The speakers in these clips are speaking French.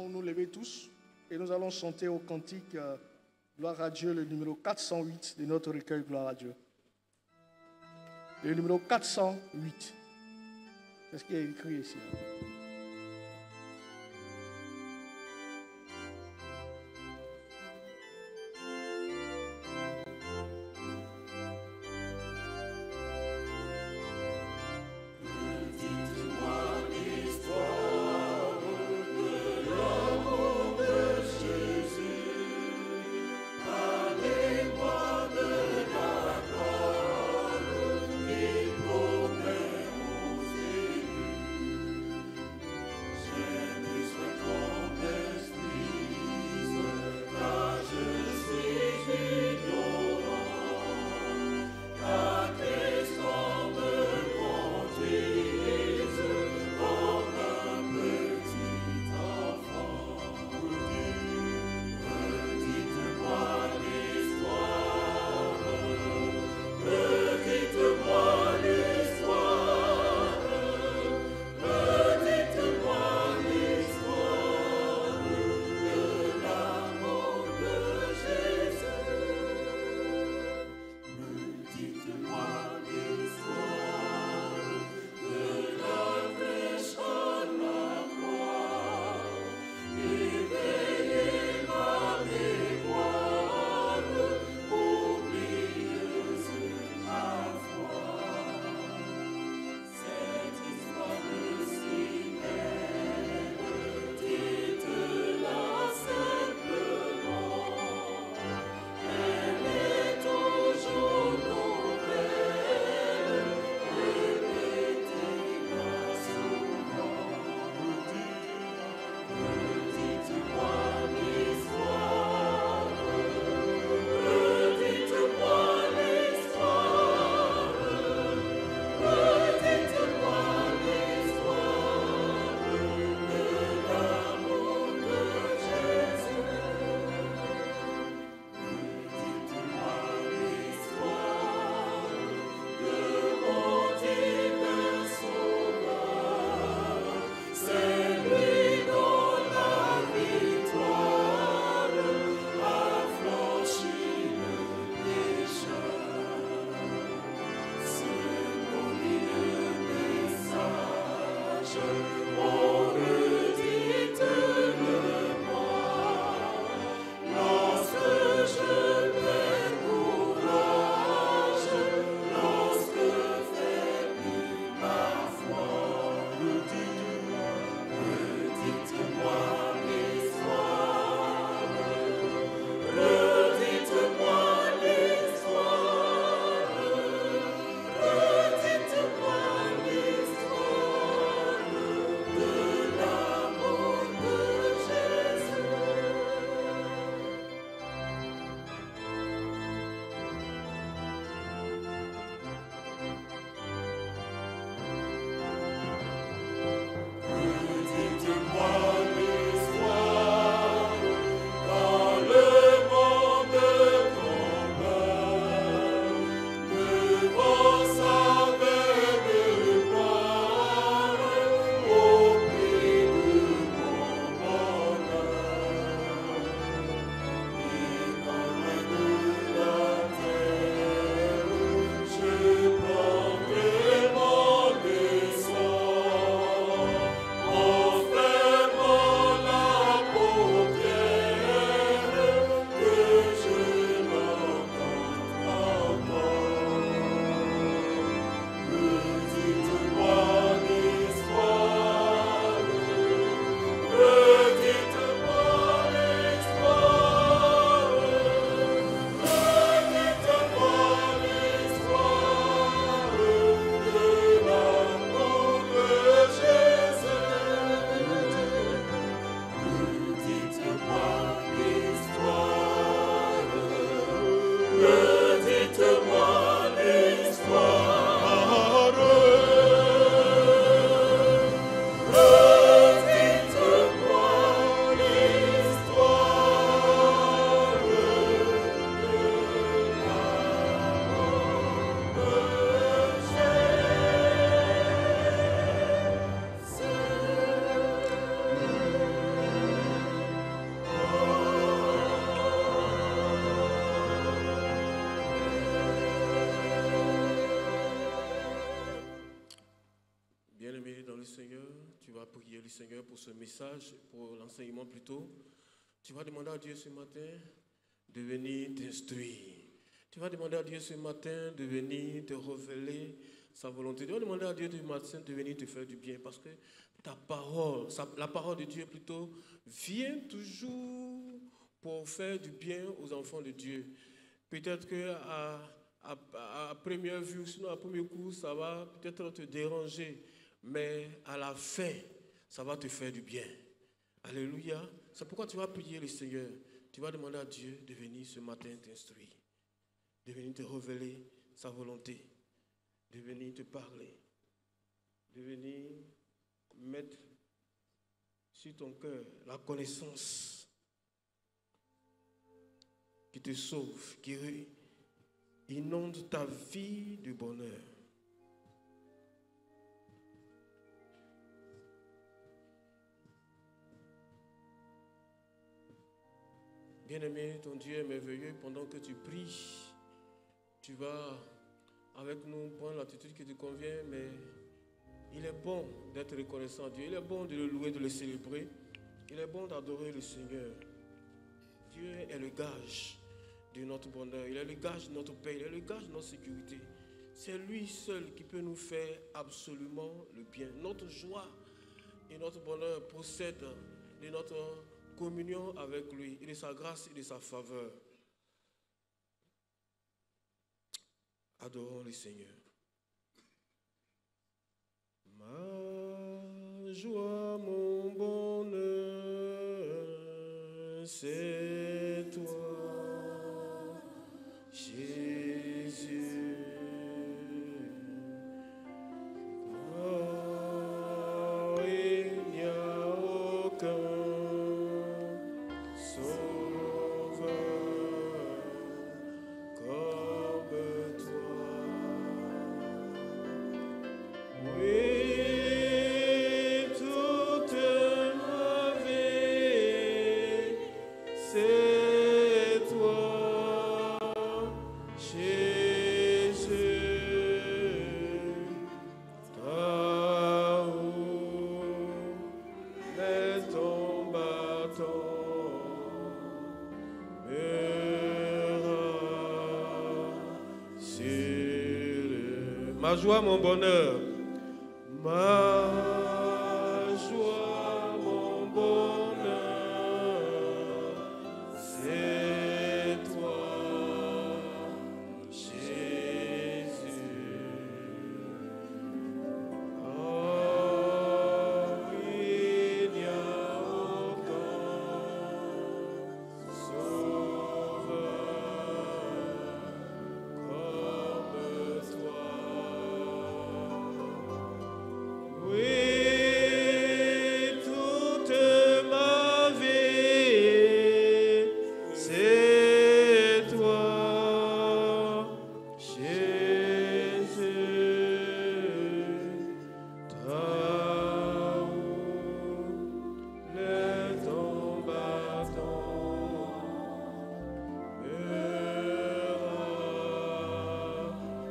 allons nous lever tous et nous allons chanter au cantique Gloire à Dieu, le numéro 408 de notre recueil Gloire à Dieu. Le numéro 408. C'est ce qui est écrit ici. Seigneur, tu vas prier le Seigneur pour ce message, pour l'enseignement plutôt. Tu vas demander à Dieu ce matin de venir t'instruire. Tu vas demander à Dieu ce matin de venir te révéler sa volonté. Tu vas demander à Dieu ce matin de venir te faire du bien parce que ta parole, la parole de Dieu plutôt, vient toujours pour faire du bien aux enfants de Dieu. Peut-être qu'à première vue, sinon à premier coup, ça va peut-être te déranger, mais à la fin, ça va te faire du bien. Alléluia. C'est pourquoi tu vas prier le Seigneur. Tu vas demander à Dieu de venir ce matin t'instruire, de venir te révéler sa volonté, de venir te parler, de venir mettre sur ton cœur la connaissance qui te sauve, qui inonde ta vie de bonheur. Bien-aimé, ton Dieu est merveilleux. Pendant que tu pries, tu vas avec nous prendre l'attitude qui te convient, mais il est bon d'être reconnaissant à Dieu. Il est bon de le louer, de le célébrer. Il est bon d'adorer le Seigneur. Dieu est le gage de notre bonheur. Il est le gage de notre paix. Il est le gage de notre sécurité. C'est lui seul qui peut nous faire absolument le bien. Notre joie et notre bonheur procèdent de notre communion avec lui, et de sa grâce et de sa faveur. Adorons le Seigneur. Ma joie, mon bonheur, c'est toi, Jésus. Oh, il n'y a aucun sauveur comme toi. Oui. Ma joie, mon bonheur, ma joie, mon bonheur, c'est toi, Jésus. Oh, il n'y a aucun sauveur comme toi. Oui, toute ma vie, c'est toi, Jésus. Ta houle est ton bâton me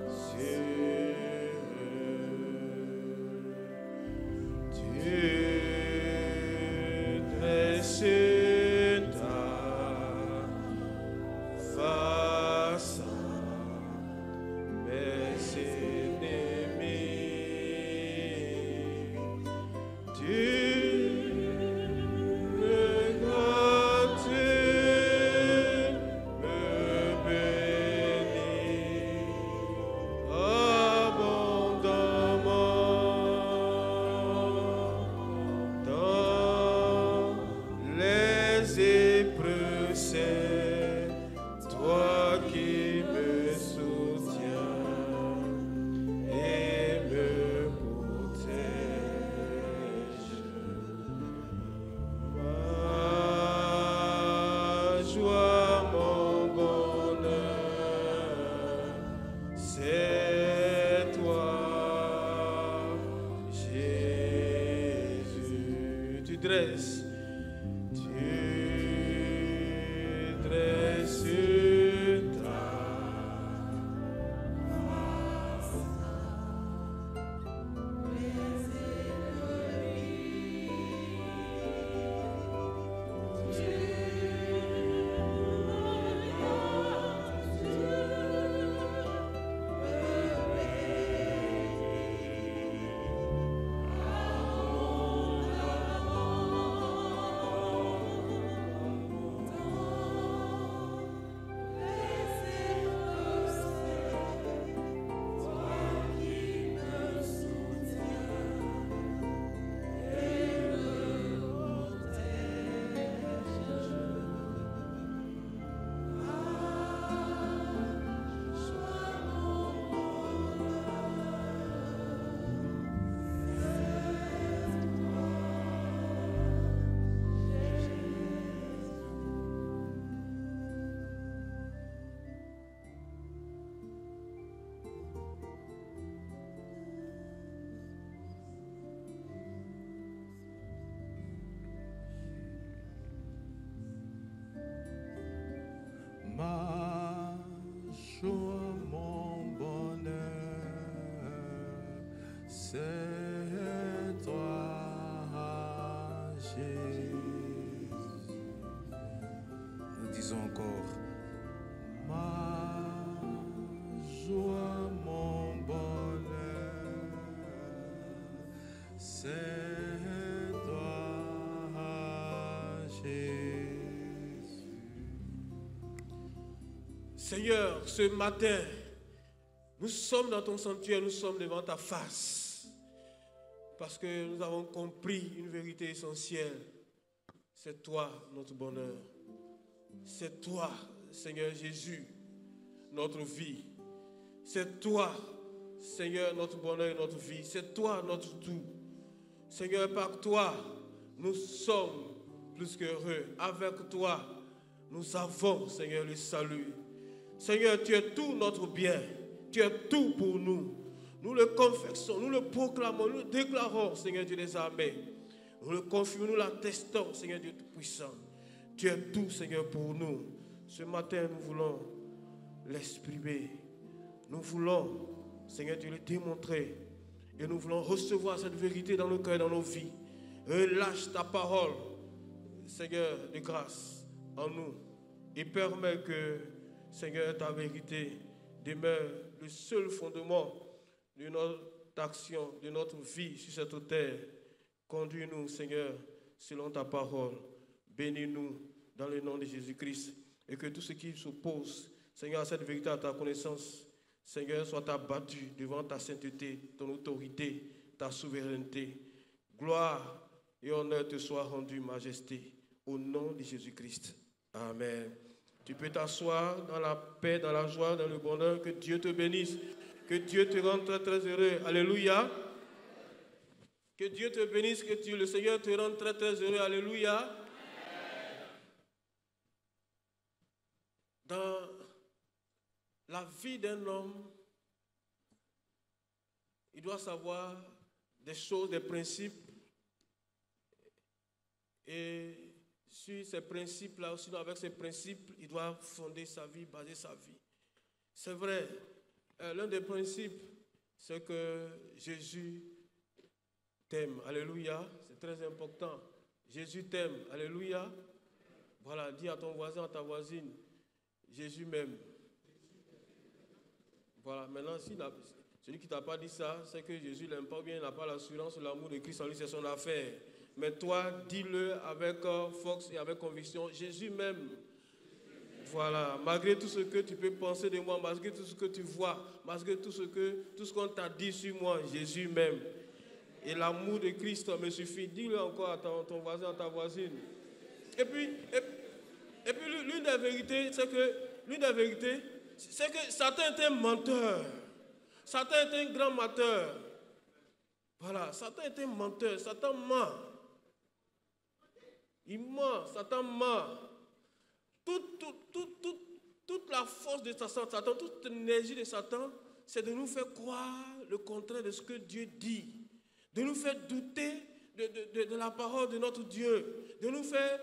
rassure. Tu dresses ta face à mes ennemis. Tu me gardes, me bénis abondamment. Dans les épreuves, c'est toi qui me soutiens et me protèges. Ma joie, mon bonheur, c'est toi, Jésus. Tu dresses ta Seigneur, ce matin, nous sommes dans ton sanctuaire, nous sommes devant ta face. Parce que nous avons compris une vérité essentielle. C'est toi notre bonheur. C'est toi, Seigneur Jésus, notre vie. C'est toi, Seigneur, notre bonheur et notre vie. C'est toi notre tout. Seigneur, par toi, nous sommes plus qu'heureux. Avec toi, nous avons, Seigneur, le salut. Seigneur, tu es tout notre bien. Tu es tout pour nous. Nous le confessons, nous le proclamons, nous le déclarons, Seigneur Dieu des armées. Nous le confirmons, nous l'attestons, Seigneur Dieu Tout-Puissant. Tu es tout, Seigneur, pour nous. Ce matin, nous voulons l'exprimer. Nous voulons, Seigneur Dieu, le démontrer. Et nous voulons recevoir cette vérité dans nos cœurs, dans nos vies. Relâche ta parole, Seigneur, de grâce en nous. Et permets que, Seigneur, ta vérité demeure le seul fondement de notre action, de notre vie sur cette terre. Conduis-nous, Seigneur, selon ta parole. Bénis-nous dans le nom de Jésus-Christ. Et que tout ce qui s'oppose, Seigneur, à cette vérité, à ta connaissance, Seigneur, soit abattu devant ta sainteté, ton autorité, ta souveraineté. Gloire et honneur te soient rendus, majesté, au nom de Jésus-Christ. Amen. Tu peux t'asseoir dans la paix, dans la joie, dans le bonheur. Que Dieu te bénisse. Que Dieu te rende très, très heureux. Alléluia. Que Dieu te bénisse. Que le Seigneur te rende très, très heureux. Alléluia. Dans la vie d'un homme, il doit savoir des choses, des principes. Et sur ces principes-là, sinon avec ces principes, il doit fonder sa vie, baser sa vie. C'est vrai, l'un des principes, c'est que Jésus t'aime. Alléluia, c'est très important. Jésus t'aime. Alléluia. Voilà, dis à ton voisin, à ta voisine, Jésus m'aime. Voilà, maintenant, celui qui ne t'a pas dit ça, c'est que Jésus ne l'aime pas bien, il n'a pas l'assurance, l'amour de Christ en lui, c'est son affaire. Mais toi, dis-le avec force et avec conviction, Jésus m'aime. Voilà, malgré tout ce que tu peux penser de moi, malgré tout ce que tu vois, malgré tout ce qu'on t'a dit sur moi, Jésus m'aime. Et l'amour de Christ me suffit. Dis-le encore à ton voisin, à ta voisine. Et puis l'une des vérités, c'est que Satan est un menteur. Satan est un grand menteur. Voilà, Satan est un menteur. Satan ment. Il ment, Satan ment. Toute la force de Satan, toute l'énergie de Satan, c'est de nous faire croire le contraire de ce que Dieu dit. De nous faire douter de la parole de notre Dieu. De nous faire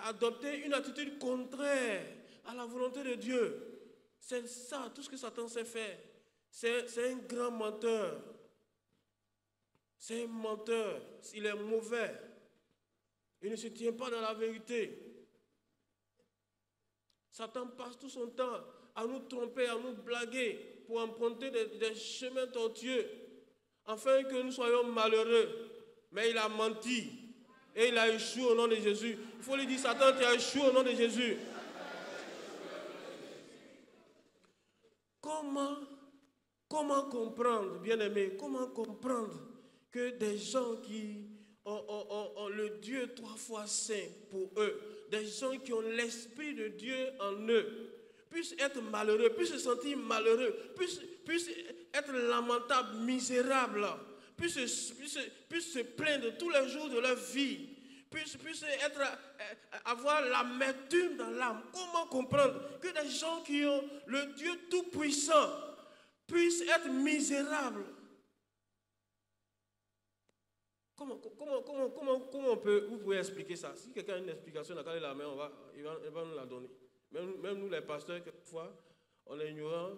adopter une attitude contraire à la volonté de Dieu. C'est ça, tout ce que Satan sait faire. C'est un grand menteur. C'est un menteur. Il est mauvais. Il ne se tient pas dans la vérité. Satan passe tout son temps à nous tromper, à nous blaguer, pour emprunter des chemins tortueux, afin que nous soyons malheureux. Mais il a menti. Et il a échoué au nom de Jésus. Il faut lui dire, Satan, tu as échoué au nom de Jésus. Comment comprendre, bien-aimé, comment comprendre que des gens qui ont le Dieu 3 fois saint pour eux, des gens qui ont l'Esprit de Dieu en eux, puissent être malheureux, puissent se sentir malheureux, puissent être lamentables, misérables, puissent se plaindre tous les jours de leur vie, puissent avoir l'amertume dans l'âme. Comment comprendre que des gens qui ont le Dieu Tout-Puissant puissent être misérables? Comment vous pouvez expliquer ça? Si quelqu'un a une explication, dans la main, il va nous la donner. Même nous, les pasteurs, quelquefois, on est ignorants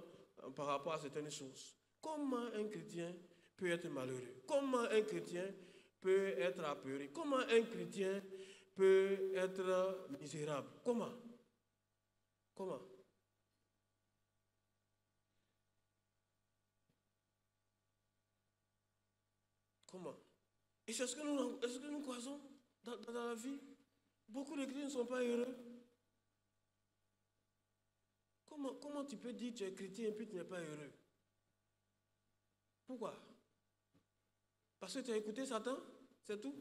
par rapport à certaines choses. Comment un chrétien peut être malheureux? Comment un chrétien peut être apeuré? Comment un chrétien peut être misérable? Comment? Et c'est ce que nous croisons dans la vie. Beaucoup de chrétiens ne sont pas heureux. Comment tu peux dire que tu es chrétien et puis tu n'es pas heureux? Pourquoi? Parce que tu as écouté Satan, c'est tout.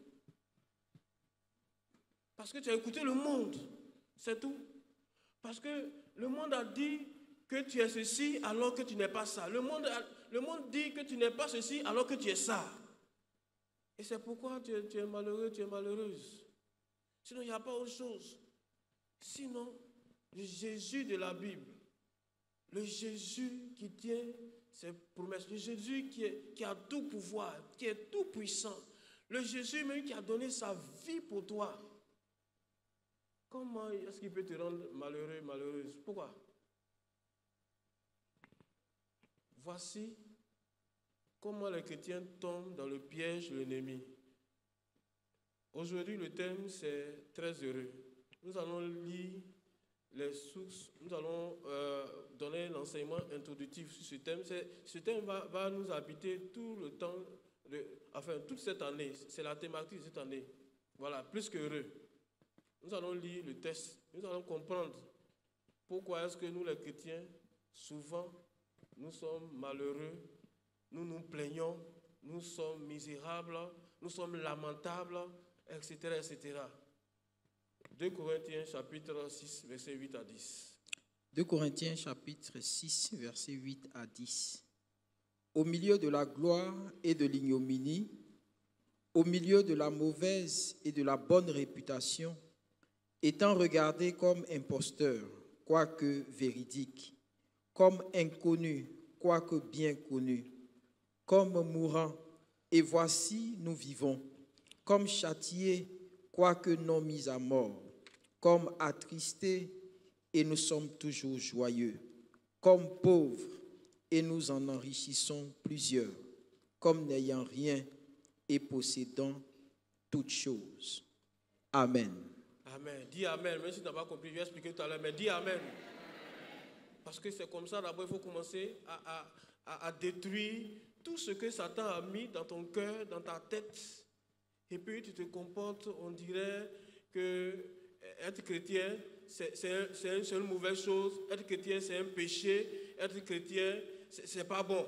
Parce que tu as écouté le monde, c'est tout. Parce que le monde a dit que tu es ceci alors que tu n'es pas ça. Le monde dit que tu n'es pas ceci alors que tu es ça. Et c'est pourquoi tu es malheureux, tu es malheureuse. Sinon, il n'y a pas autre chose. Sinon, le Jésus de la Bible, le Jésus qui tient ses promesses, le Jésus qui a tout pouvoir, qui est tout puissant, le Jésus même qui a donné sa vie pour toi, comment est-ce qu'il peut te rendre malheureux, malheureuse? Pourquoi? Voici comment les chrétiens tombent dans le piège de l'ennemi. Aujourd'hui, le thème, c'est très heureux. Nous allons lire les sources, nous allons donner l'enseignement introductif sur ce thème. Ce thème va nous habiter tout le temps, toute cette année. C'est la thématique de cette année. Voilà, plus qu'heureux. Nous allons lire le texte, nous allons comprendre pourquoi est-ce que nous, les chrétiens, souvent, nous sommes malheureux, nous nous plaignons, nous sommes misérables, nous sommes lamentables, etc., etc. 2 Corinthiens chapitre 6, versets 8 à 10. 2 Corinthiens chapitre 6, versets 8 à 10. Au milieu de la gloire et de l'ignominie, au milieu de la mauvaise et de la bonne réputation, étant regardé comme imposteur, quoique véridique, comme inconnu, quoique bien connu, comme mourant, et voici nous vivons, comme châtiés, quoique non mis à mort, comme attristés, et nous sommes toujours joyeux, comme pauvres, et nous en enrichissons plusieurs, comme n'ayant rien et possédant toutes choses. Amen. Amen. Dis Amen. Même si tu n'as pas compris, je vais expliquer tout à l'heure, mais dis Amen. Parce que c'est comme ça, d'abord, il faut commencer à détruire tout ce que Satan a mis dans ton cœur, dans ta tête. Et puis, tu te comportes, on dirait que être chrétien, c'est une mauvaise chose. Être chrétien, c'est un péché. Être chrétien, c'est pas bon.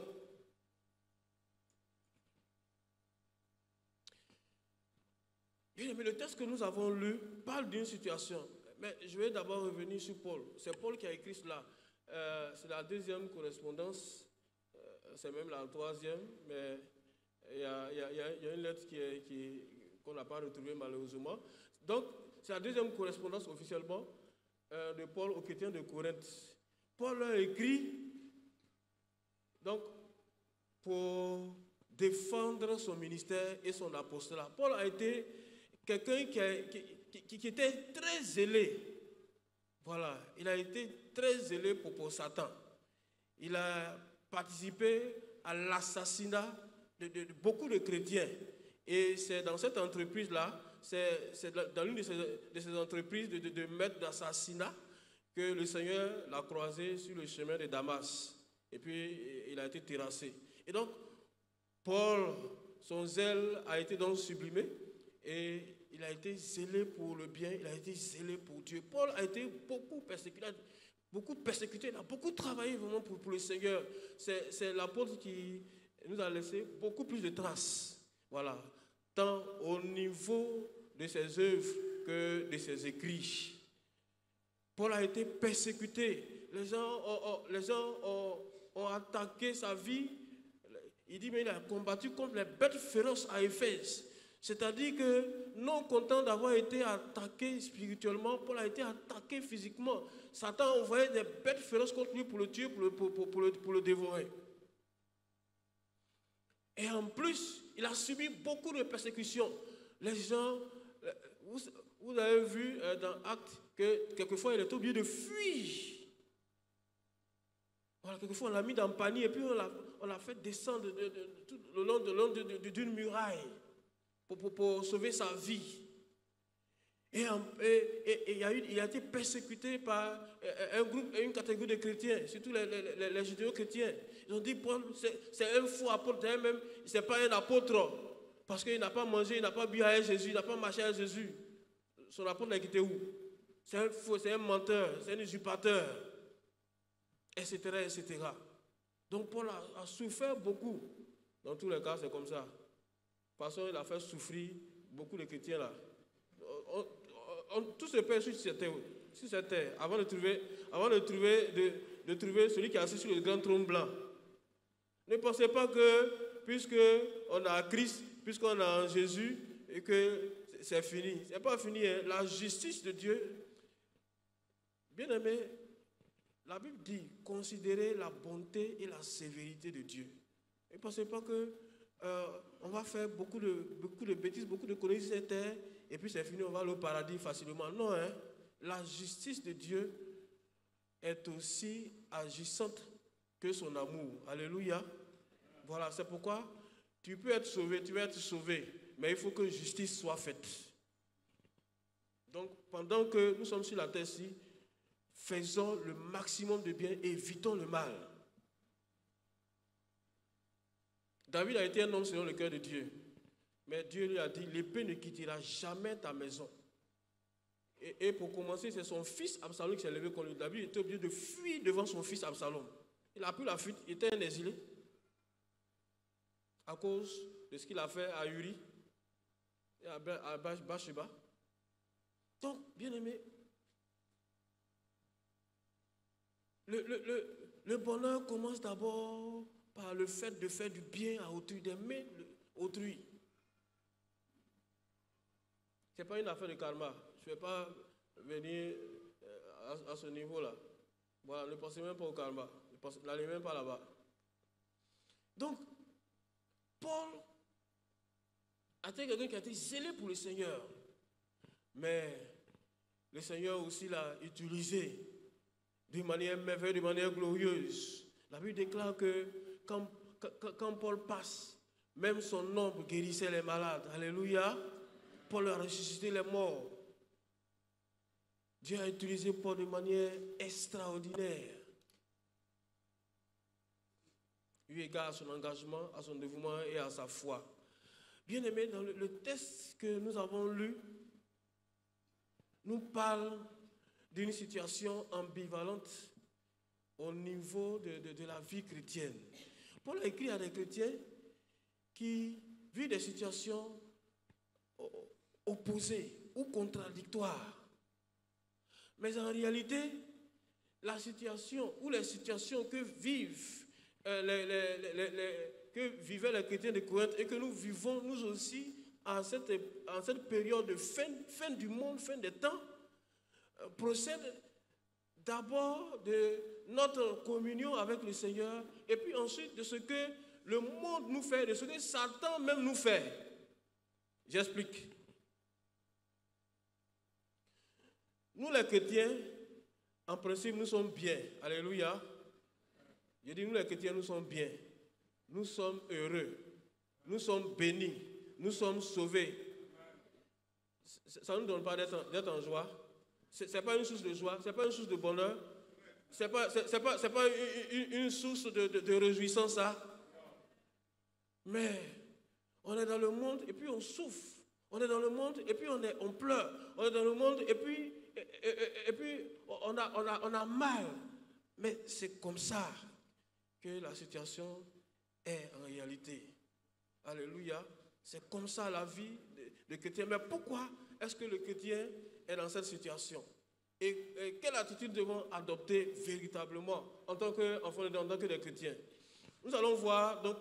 Bien, mais le texte que nous avons lu parle d'une situation. Mais je vais d'abord revenir sur Paul. C'est Paul qui a écrit cela. C'est la deuxième correspondance. C'est même la troisième. Mais il y a une lettre qu'on n'a pas retrouvée malheureusement. Donc, c'est la deuxième correspondance officiellement de Paul aux chrétiens de Corinthe. Paul a écrit donc pour défendre son ministère et son apostolat. Paul a été quelqu'un qui était très zélé. Voilà, il a été très zélé pour Satan. Il a participé à l'assassinat de beaucoup de chrétiens. Et c'est dans cette entreprise-là, c'est dans l'une de ces entreprises de maîtres d'assassinat que le Seigneur l'a croisé sur le chemin de Damas. Et puis, il a été terrassé. Et donc, Paul, son zèle a été donc sublimé et il a été zélé pour le bien, il a été zélé pour Dieu. Paul a été beaucoup persécuté, il a beaucoup travaillé vraiment pour le Seigneur. C'est l'apôtre qui nous a laissé beaucoup plus de traces. Voilà, tant au niveau de ses œuvres que de ses écrits. Paul a été persécuté. Les gens ont attaqué sa vie. Il dit, mais il a combattu contre les bêtes féroces à Éphèse. C'est-à-dire que, non content d'avoir été attaqué spirituellement, Paul a été attaqué physiquement. Satan a envoyé des bêtes féroces contre lui pour le tuer, pour le dévorer. Et en plus, il a subi beaucoup de persécutions. Les gens, vous avez vu dans Actes que quelquefois il est obligé de fuir. Voilà, quelquefois on l'a mis dans le panier et puis on l'a fait descendre tout le long d'une muraille pour sauver sa vie. Et il a été persécuté par un groupe, une catégorie de chrétiens, surtout les judéo-chrétiens. Ils ont dit, Paul, c'est un faux apôtre, même, ce n'est pas un apôtre, parce qu'il n'a pas mangé, il n'a pas bu avec Jésus, il n'a pas marché avec Jésus. son apôtre l'a quitté où? C'est un faux, c'est un menteur, c'est un usurpateur, etc., etc. Donc Paul a souffert beaucoup. Dans tous les cas, c'est comme ça. Parce qu'il a fait souffrir beaucoup de chrétiens là. Tout se perd sur cette terre, avant de trouver celui qui est assis sur le grand trône blanc. Ne pensez pas que, puisqu'on a Christ, puisqu'on a Jésus, et que c'est fini. Ce n'est pas fini. Hein. La justice de Dieu, bien aimé, la Bible dit, considérez la bonté et la sévérité de Dieu. Ne pensez pas que on va faire beaucoup de bêtises, beaucoup de conneries sur cette terre, et puis c'est fini, on va aller au paradis facilement. Non, hein. La justice de Dieu est aussi agissante que son amour. Alléluia. Voilà, c'est pourquoi tu peux être sauvé, tu vas être sauvé, mais il faut que justice soit faite. Donc, pendant que nous sommes sur la terre-ci, faisons le maximum de bien, évitons le mal. David a été un homme selon le cœur de Dieu. Mais Dieu lui a dit, l'épée ne quittera jamais ta maison. Et pour commencer, c'est son fils Absalom qui s'est levé contre lui. David était obligé de fuir devant son fils Absalom. Il a pris la fuite, il était un exilé. À cause de ce qu'il a fait à Uri et à Bathsheba. Donc, bien aimé, le bonheur commence d'abord par le fait de faire du bien à autrui, d'aimer autrui. Ce n'est pas une affaire de karma. Je ne vais pas venir à ce niveau-là. Voilà, ne pensez même pas au karma. N'allez même pas là-bas. Donc, Paul a été quelqu'un qui a été zélé pour le Seigneur. Mais le Seigneur aussi l'a utilisé d'une manière merveilleuse, d'une manière glorieuse. La Bible déclare que quand Paul passe, même son ombre guérissait les malades. Alléluia. Paul a ressuscité les morts. Dieu a utilisé Paul de manière extraordinaire. Eu égard à son engagement, à son dévouement et à sa foi. Bien aimé, dans le texte que nous avons lu, nous parle d'une situation ambivalente au niveau de la vie chrétienne. Paul a écrit à des chrétiens qui vivent des situations opposées ou contradictoires. Mais en réalité, la situation ou les situations que vivaient les chrétiens de Corinthe et que nous vivons nous aussi en cette période de fin du monde, fin des temps, procèdent d'abord de notre communion avec le Seigneur et puis ensuite de ce que le monde nous fait, de ce que Satan même nous fait. J'explique. Nous les chrétiens, en principe, nous sommes bien. Alléluia. Je dis, nous les chrétiens, nous sommes bien. Nous sommes heureux. Nous sommes bénis. Nous sommes sauvés. Ça ne nous donne pas d'être en joie. Ce n'est pas une source de joie. Ce n'est pas une source de bonheur. Ce n'est pas une source de réjouissance, ça. Mais on est dans le monde et puis on souffre. On est dans le monde et puis on pleure. On est dans le monde et puis on a mal. Mais c'est comme ça que la situation est en réalité. Alléluia. C'est comme ça la vie de chrétien. Mais pourquoi est-ce que le chrétien est dans cette situation? Et quelle attitude devons adopter véritablement en tant que des chrétiens? Nous allons voir donc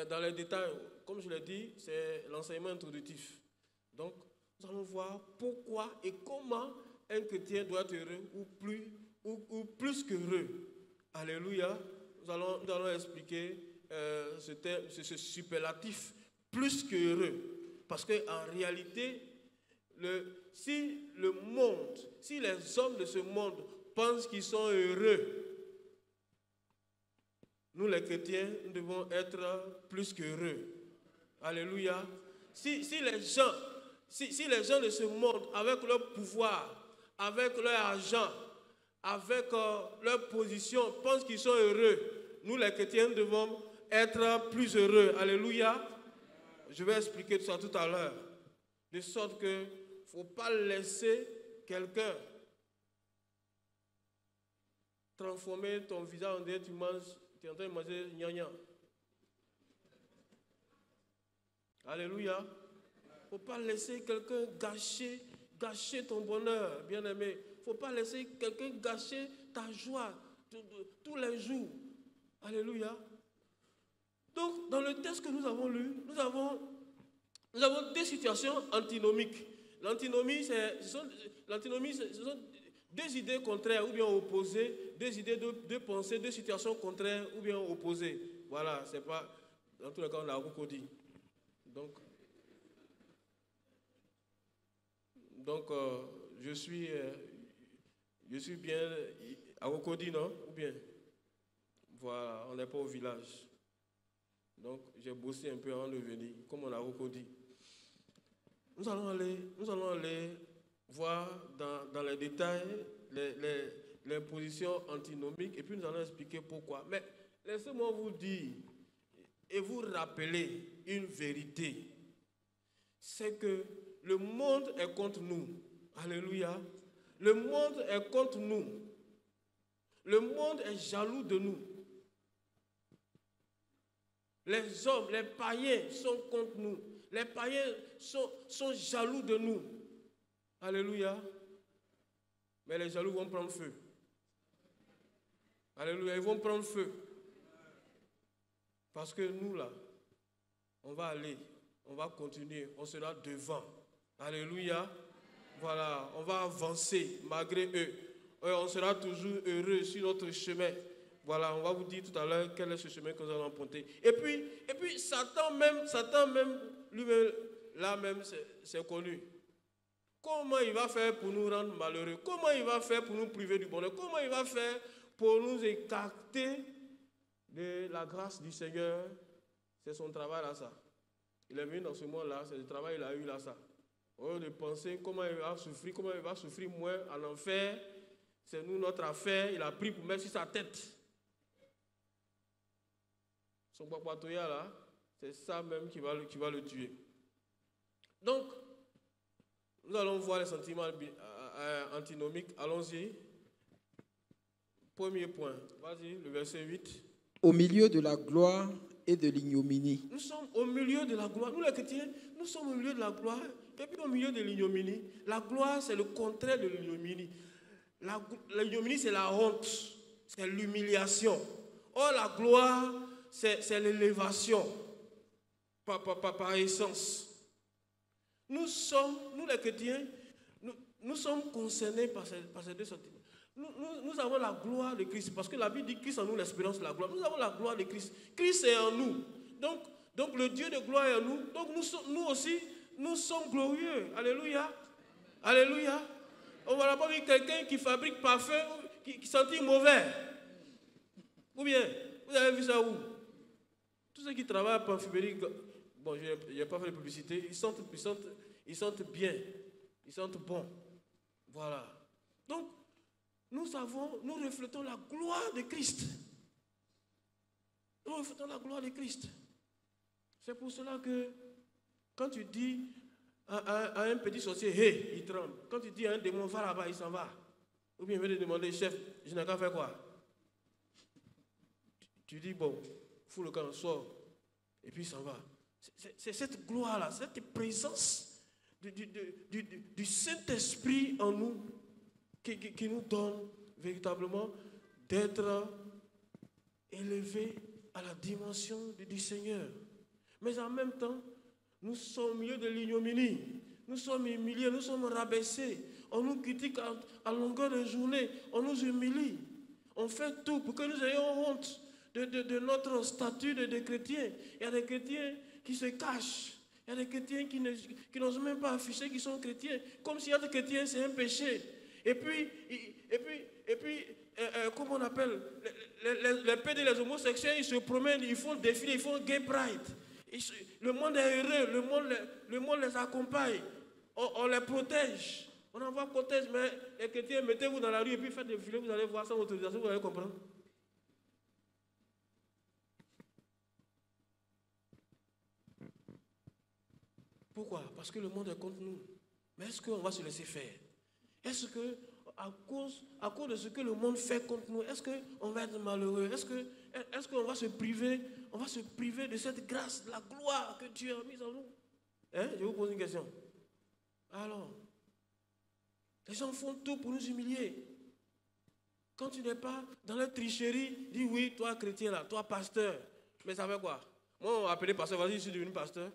dans les détails, comme je l'ai dit, c'est l'enseignement introductif. Donc, nous allons voir pourquoi et comment un chrétien doit être heureux ou plus qu'heureux. Alléluia. Nous allons expliquer ce superlatif, plus qu'heureux. Parce qu'en réalité, si les hommes de ce monde pensent qu'ils sont heureux, nous les chrétiens, nous devons être plus qu'heureux. Alléluia. Si les gens de ce monde, avec leur pouvoir, avec leur argent, avec leur position, pensent qu'ils sont heureux, nous les chrétiens devons être plus heureux. Alléluia. Je vais expliquer tout ça tout à l'heure. De sorte que faut pas laisser quelqu'un transformer ton visage en tu manges, tu es en train de manger gnagna. Alléluia. Faut pas laisser quelqu'un gâcher ton bonheur, bien-aimé. Faut pas laisser quelqu'un gâcher ta joie tous les jours. Alléluia. Donc, dans le texte que nous avons lu, nous avons deux situations antinomiques. L'antinomie, ce sont deux idées contraires ou bien opposées, deux idées de pensée, deux situations contraires ou bien opposées. Voilà, c'est pas, dans tous les cas, on l'a beaucoup dit. Donc je suis bien à Okodi, non? Ou bien? Voilà, on n'est pas au village. Donc, j'ai bossé un peu avant de venir, comme on a Okodi. Nous allons aller voir dans les détails les positions antinomiques et puis nous allons expliquer pourquoi. Mais laissez-moi vous dire et vous rappeler une vérité. C'est que le monde est contre nous. Alléluia. Le monde est contre nous. Le monde est jaloux de nous. Les hommes, les païens sont contre nous. Les païens sont jaloux de nous. Alléluia. Mais les jaloux vont prendre feu. Alléluia, ils vont prendre feu. Parce que nous, là, on va aller, on va continuer, on sera devant. Alléluia. Voilà, on va avancer malgré eux. On sera toujours heureux sur notre chemin. Voilà, on va vous dire tout à l'heure quel est ce chemin que nous allons emprunter. Et puis Satan même, lui-même, là même, c'est connu. Comment il va faire pour nous rendre malheureux? Comment il va faire pour nous priver du bonheur? Comment il va faire pour nous écarter de la grâce du Seigneur? C'est son travail là, ça. Il est venu dans ce monde-là, c'est le travail qu'il a eu là, ça. Au lieu de penser comment il va souffrir moins en enfer, c'est nous notre affaire, il a pris pour mettre sur sa tête. Son papatoya là, c'est ça même qui va le tuer. Donc, nous allons voir les sentiments antinomiques. Allons-y. Premier point. Vas-y, le verset 8. Au milieu de la gloire et de l'ignominie. Nous sommes au milieu de la gloire. Nous les chrétiens, nous sommes au milieu de la gloire et puis au milieu de l'ignominie. La gloire, c'est le contraire de l'ignominie. L'ignominie, c'est la honte, c'est l'humiliation. Or, la gloire, c'est l'élévation par essence. Nous les chrétiens, nous sommes concernés par ces deux sentiments. Nous avons la gloire de Christ, parce que la Bible dit Christ en nous, l'espérance de la gloire. Nous avons la gloire de Christ. Christ est en nous. Donc le Dieu de gloire est en nous. Donc nous aussi, nous sommes glorieux. Alléluia. Alléluia. On ne va pas voir quelqu'un qui fabrique parfum, qui sentit mauvais. Ou bien, vous avez vu ça où? Tous ceux qui travaillent en parfumerie, bon, je n'ai pas fait de publicité, ils sentent bien, ils sentent bon. Voilà. Donc, nous reflétons la gloire de Christ. Nous reflétons la gloire de Christ. C'est pour cela que, quand tu dis à un petit sorcier, hey, il tremble. Quand tu dis à un démon, va là-bas, il s'en va. Ou bien il veut te demander, chef, je n'ai qu'à faire quoi? Tu dis, bon, fous le camp, sort, et puis il s'en va. C'est cette gloire-là, cette présence du Saint-Esprit en nous qui nous donne véritablement d'être élevés à la dimension du Seigneur. Mais en même temps, nous sommes au milieu de l'ignominie. Nous sommes humiliés, nous sommes rabaissés. On nous critique à longueur de journée, on nous humilie. On fait tout pour que nous ayons honte de notre statut de chrétien. Il y a des chrétiens qui se cachent. Il y a des chrétiens qui n'osent même pas afficher qu'ils sont chrétiens. Comme si être chrétien, c'est un péché. Et puis comment on appelle, les PD, les homosexuels, ils se promènent, ils font défiler, ils font gay pride. Le monde est heureux, le monde les accompagne. On les protège. On envoie protège, mais les chrétiens, mettez-vous dans la rue et puis faites défiler, vous allez voir sans autorisation, vous allez comprendre. Pourquoi? Parce que le monde est contre nous. Mais est-ce qu'on va se laisser faire? Est-ce que, à cause de ce que le monde fait contre nous, est-ce qu'on va être malheureux? Est-ce qu'on va se priver? On va se priver de cette grâce, de la gloire que Dieu a mise en nous? Hein? Je vous pose une question. Alors, les gens font tout pour nous humilier. Quand tu n'es pas dans la tricherie, dis oui, toi chrétien là, toi pasteur. Mais ça fait quoi? Moi, on m'a appelé pasteur, vas-y, je suis devenu pasteur.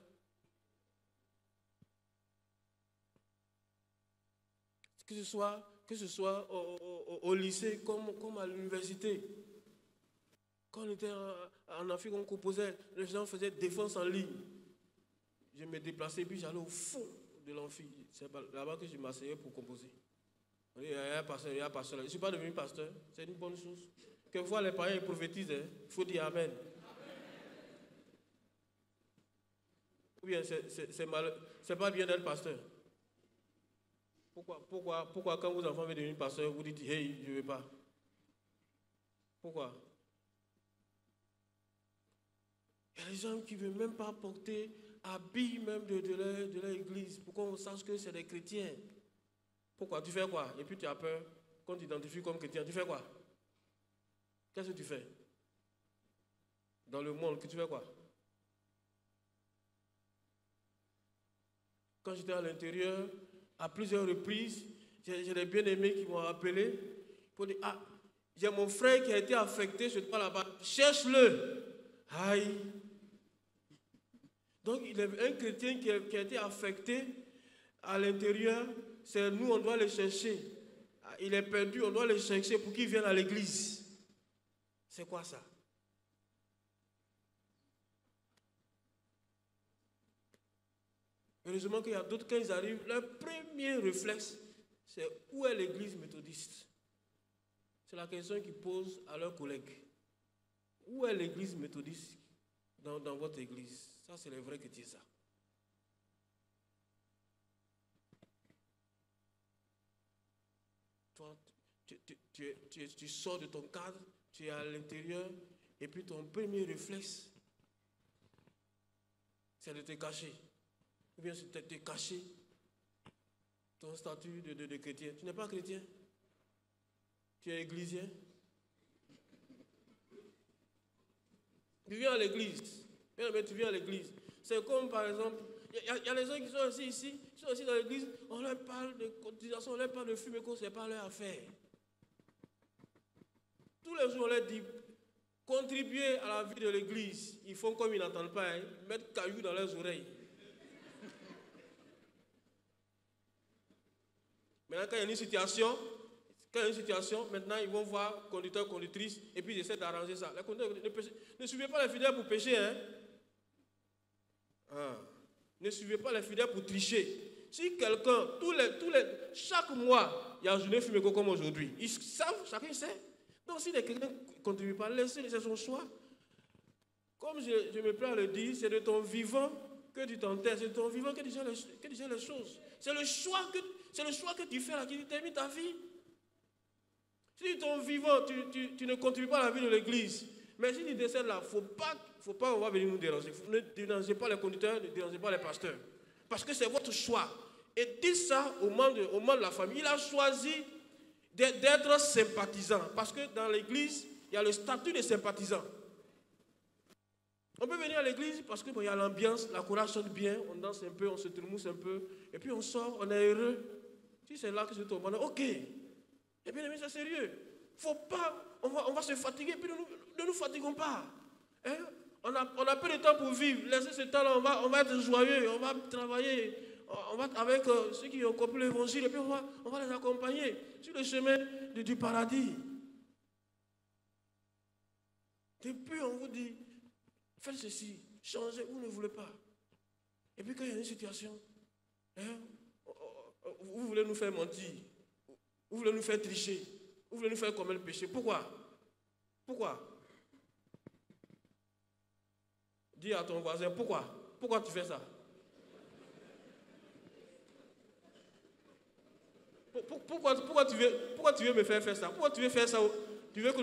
Que ce soit au lycée comme à l'université. Quand on était en Afrique, on composait, les gens faisaient défense en ligne. Je me déplaçais, puis j'allais au fond de l'amphi. C'est là-bas que je m'asseyais pour composer. Il y a un pasteur, il y a un pasteur. Je ne suis pas devenu pasteur, c'est une bonne chose. Quelquefois, les païens prophétisent, il faut dire Amen. Ou bien, c'est pas bien d'être pasteur. Pourquoi quand vos enfants veulent devenir pasteur, vous dites, hey, je ne veux pas? Pourquoi? Il y a des gens qui ne veulent même pas porter habit même de leur église, pour qu'on sache que c'est des chrétiens. Pourquoi? Tu fais quoi? Et puis tu as peur qu'on t'identifie comme chrétien. Tu fais quoi? Qu'est-ce que tu fais? Dans le monde, que tu fais quoi? Quand j'étais à l'intérieur, à plusieurs reprises, j'ai des bien-aimés qui m'ont appelé pour dire, ah, j'ai mon frère qui a été affecté, je ne sais pas là-bas, cherche-le. Aïe. Donc, il est un chrétien qui a été affecté à l'intérieur, c'est nous, on doit le chercher. Il est perdu, on doit le chercher pour qu'il vienne à l'église. C'est quoi ça? Heureusement qu'il y a d'autres, quand ils arrivent, leur premier réflexe, c'est où est l'église méthodiste? C'est la question qu'ils posent à leurs collègues. Où est l'église méthodiste dans votre église? Ça, c'est les vrais chrétiens, ça. Toi, tu sors de ton cadre, tu es à l'intérieur, et puis ton premier réflexe, c'est de te cacher. Ou bien c'est de te cacher ton statut de chrétien. Tu n'es pas chrétien. Tu es églysien. Tu viens à l'église. Mais tu viens à l'église. C'est comme par exemple, il y a les gens qui sont assis ici, qui sont assis dans l'église, on leur parle de cotisation, on leur parle de fumer, ce n'est pas leur affaire. Tous les jours, on leur dit, contribuer à la vie de l'église. Ils font comme ils n'entendent pas, hein, mettre cailloux dans leurs oreilles. Maintenant, quand il y a une situation, maintenant ils vont voir conducteur, conductrice, et puis ils essaient d'arranger ça. Les conducteurs, ne suivez pas les fidèles pour pécher, hein. Ne suivez pas les fidèles pour tricher. Si quelqu'un, chaque mois, il y a une journée fumée comme aujourd'hui, ils savent, chacun sait. Donc si quelqu'un ne contribue pas, laissez son choix. Comme je me plais à le dire, c'est de ton vivant que tu t'enterres, c'est de ton vivant que tu gères les choses. C'est le choix que tu fais là qui détermine ta vie. Si ton vivant, tu ne contribues pas à la vie de l'église, mais si tu décèdes là, faut pas, on va venir nous déranger. Ne dérangez pas les conducteurs, ne dérangez pas les pasteurs. Parce que c'est votre choix. Et dites ça au membre de la famille. Il a choisi d'être sympathisant. Parce que dans l'église, il y a le statut de sympathisant. On peut venir à l'église parce qu'il y a l'ambiance, la chorale sonne bien, on danse un peu, on se trémousse un peu, et puis on sort, on est heureux. Si c'est là que je tombe, on est ok. Et bien, c'est sérieux. Faut pas, on va se fatiguer, puis ne nous fatiguons pas. Hein? On a peu de temps pour vivre. Laissez ce temps-là, on va être joyeux, on va travailler, on va avec ceux qui ont compris l'évangile, et puis on va les accompagner sur le chemin du paradis. Depuis, on vous dit, faites ceci, changez, vous ne voulez pas. Et puis quand il y a une situation, hein, vous voulez nous faire mentir, vous voulez nous faire tricher, vous voulez nous faire commettre le péché. Pourquoi? Dis à ton voisin, pourquoi tu fais ça? Pourquoi tu veux me faire ça? Pourquoi tu veux faire ça? Tu veux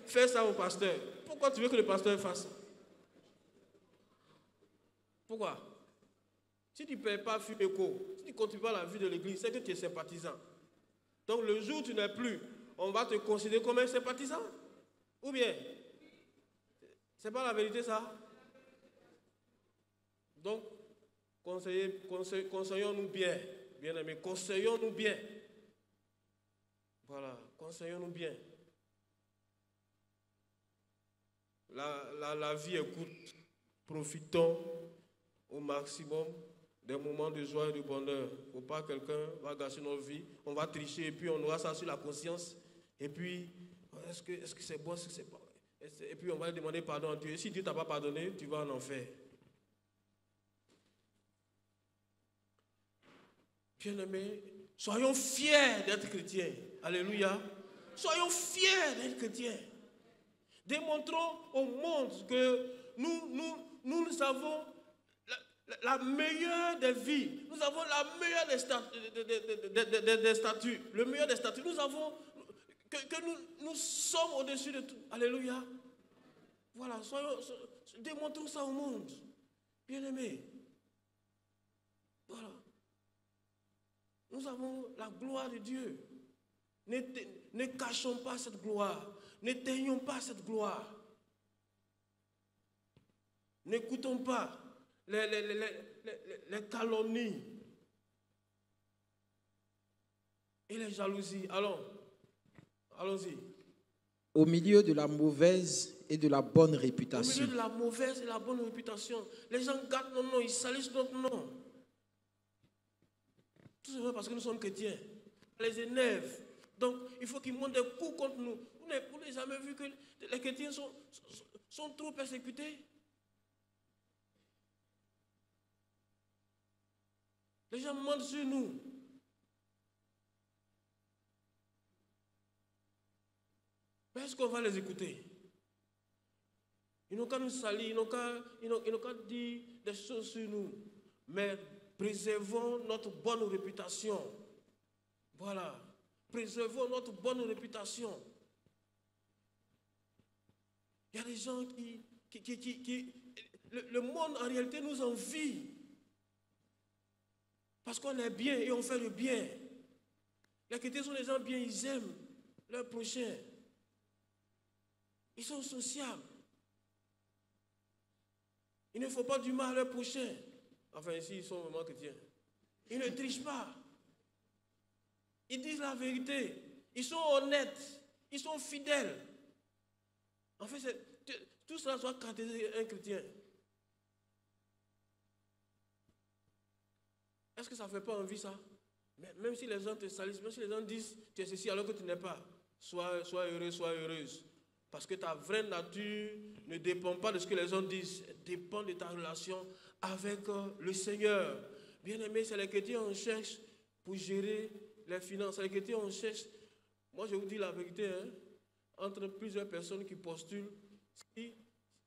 faire ça au pasteur? Pourquoi tu veux que le pasteur fasse ça? Pourquoi? Si tu ne payes pas FUMECO, si tu ne contribues pas à la vie de l'église, c'est que tu es sympathisant. Donc le jour où tu n'es plus, on va te considérer comme un sympathisant. Ou bien, c'est pas la vérité ça? Donc, conseillons-nous bien, bien aimés, conseillons-nous bien. Voilà, conseillons-nous bien. La vie est courte, profitons au maximum des moments de joie et de bonheur. Il ne faut pas que quelqu'un va gâcher notre vie, on va tricher et puis on aura ça sur la conscience. Et puis, est-ce que c'est bon, est-ce que c'est pas? Et puis on va demander pardon à Dieu. Et si Dieu ne t'a pas pardonné, tu vas en enfer. Bien-aimés, soyons fiers d'être chrétiens. Alléluia. Soyons fiers d'être chrétiens. Démontrons au monde que nous avons la meilleure des vies. Nous avons la meilleure des statuts. Le meilleur des statuts. Nous avons que nous sommes au-dessus de tout. Alléluia. Voilà, démontrons ça au monde. Bien-aimés. Voilà. Nous avons la gloire de Dieu. Ne cachons pas cette gloire. N'éteignons pas cette gloire. N'écoutons pas les calomnies et les jalousies. Allons-y. Au milieu de la mauvaise et de la bonne Au réputation. milieu de la mauvaise et la bonne réputation, les gens gardent nos noms, ils salissent notre nom. Tout simplement parce que nous sommes chrétiens. Ça les énerve. Donc, il faut qu'ils montent des coups contre nous. Vous n'avez jamais vu que les chrétiens sont trop persécutés? Les gens mentent sur nous. Mais est-ce qu'on va les écouter? Ils n'ont qu'à nous salir, ils n'ont qu'à dire des choses sur nous. Mais préservons notre bonne réputation. Voilà. Préservons notre bonne réputation. Il y a des gens qui le monde en réalité nous envie. Parce qu'on est bien et on fait le bien. Les chrétiens sont des gens bien, ils aiment leur prochain. Ils sont sociables. Il ne faut pas du mal à leur prochain. Enfin, ici, ils sont vraiment chrétiens. Ils ne trichent pas. Ils disent la vérité. Ils sont honnêtes. Ils sont fidèles. En fait, tout cela doit caractériser un chrétien. Est-ce que ça ne fait pas envie ça? Même si les gens te salissent, même si les gens disent tu es ceci alors que tu n'es pas, sois heureux, sois heureuse. Parce que ta vraie nature ne dépend pas de ce que les gens disent, dépend de ta relation avec le Seigneur. Bien aimé, c'est les chrétiens on cherche pour gérer les finances. C'est les chrétiens on cherche. Moi je vous dis la vérité, hein, entre plusieurs personnes qui postulent,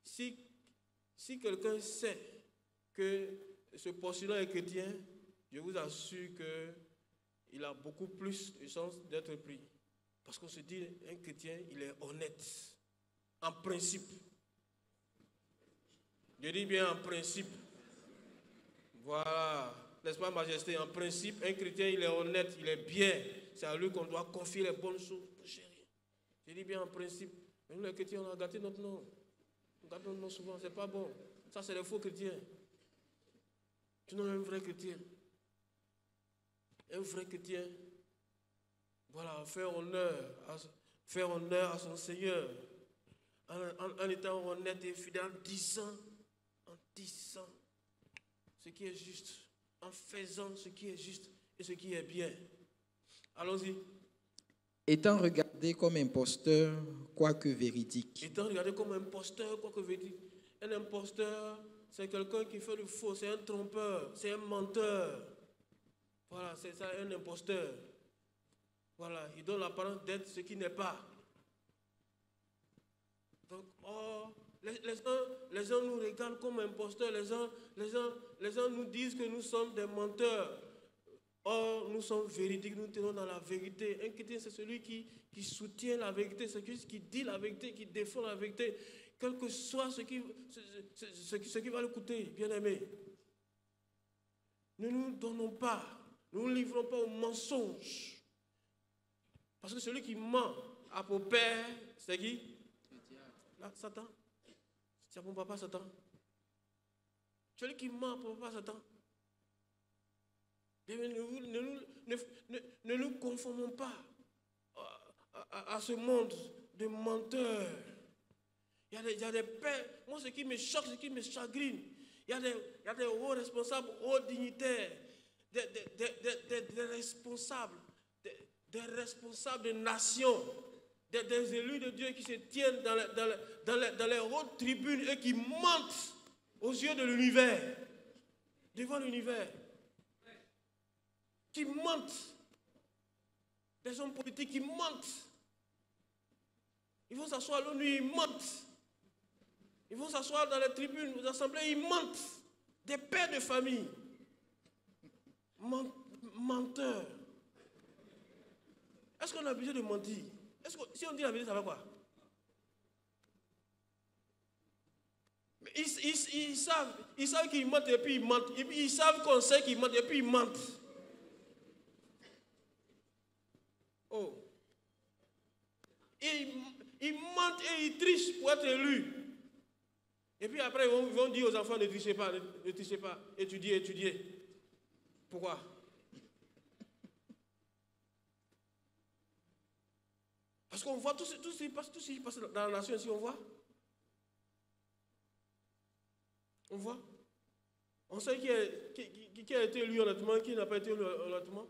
si quelqu'un sait que ce postulant est chrétien, je vous assure qu'il a beaucoup plus de chances d'être pris. Parce qu'on se dit, un chrétien, il est honnête. En principe. Je dis bien en principe. Voilà. N'est-ce pas, Majesté? En principe, un chrétien, il est honnête, il est bien. C'est à lui qu'on doit confier les bonnes choses. Chérie. Je dis bien en principe. Mais nous, les chrétiens, on a gâté notre nom. On gâte notre nom souvent, c'est pas bon. Ça, c'est les faux chrétiens. Tu n'es un vrai chrétien. Un vrai chrétien. Voilà, faire honneur à son Seigneur. En étant honnête et fidèle, en disant ce qui est juste, en faisant ce qui est juste et ce qui est bien. Allons-y. Étant regardé comme imposteur, quoique véridique. Étant regardé comme imposteur, quoique véridique. Un imposteur, c'est quelqu'un qui fait le faux, c'est un trompeur, c'est un menteur. Voilà, c'est ça, un imposteur. Voilà, il donne l'apparence d'être ce qui n'est pas. Donc, les gens nous regardent comme imposteurs, les gens nous disent que nous sommes des menteurs. Or, nous sommes véridiques, nous tenons dans la vérité. Un chrétien, c'est celui qui soutient la vérité, c'est celui qui dit la vérité, qui défend la vérité, quel que soit ce qui va le coûter, bien aimé. Ne nous donnons pas, ne nous livrons pas au mensonge. Parce que celui qui ment à pour père, c'est qui? Là, Satan. C'est mon papa Satan. Celui qui ment pour papa Satan. Ne nous conformons pas à ce monde de menteurs. Il y a des pères. Moi, ce qui me choque, ce qui me chagrine, il y a des hauts responsables, hauts dignitaires, des responsables, des responsables de nations, des élus de Dieu qui se tiennent dans les hautes tribunes et qui mentent aux yeux de l'univers, devant l'univers, qui mentent, des hommes politiques qui mentent. Ils vont s'asseoir à l'ONU, ils mentent. Ils vont s'asseoir dans les tribunes, aux assemblées, ils mentent. Des pères de famille, menteurs. Est-ce qu'on a besoin de mentir? Si on dit la vérité, ça va quoi? Mais ils savent qu'ils mentent et puis ils mentent. Ils savent qu'on sait qu'ils mentent et puis ils mentent. Oh. Ils mentent et ils trichent pour être élus. Et puis après, ils vont dire aux enfants, ne trichez pas, ne trichez pas, étudiez. Pourquoi? Parce qu'on voit tout ce qui passe dans la nation ici, on voit. On voit. On sait qui a été élu honnêtement, qui n'a pas été élu honnêtement.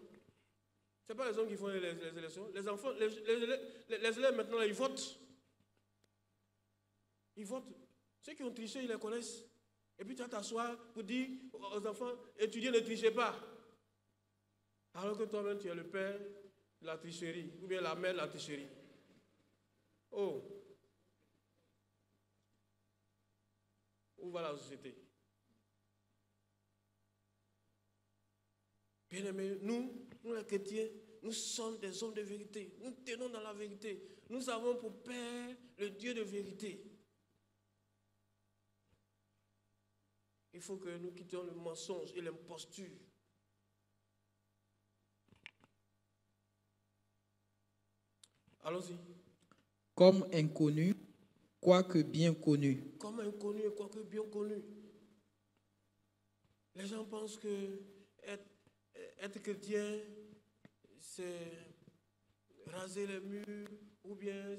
Ce n'est pas les hommes qui font les élections. Les enfants, les élèves maintenant, ils votent. Ils votent. Ceux qui ont triché, ils les connaissent. Et puis tu vas t'asseoir pour dire aux enfants, étudiez, ne trichez pas. Alors que toi-même, tu es le père de la tricherie, ou bien la mère de la tricherie. Oh. Où va la société? Bien-aimés, nous les chrétiens, nous sommes des hommes de vérité. Nous tenons dans la vérité. Nous avons pour Père le Dieu de vérité. Il faut que nous quittions le mensonge et l'imposture. Allons-y. Comme inconnu, quoique bien connu. Comme inconnu, quoique bien connu. Les gens pensent que être chrétien, c'est raser les murs, ou bien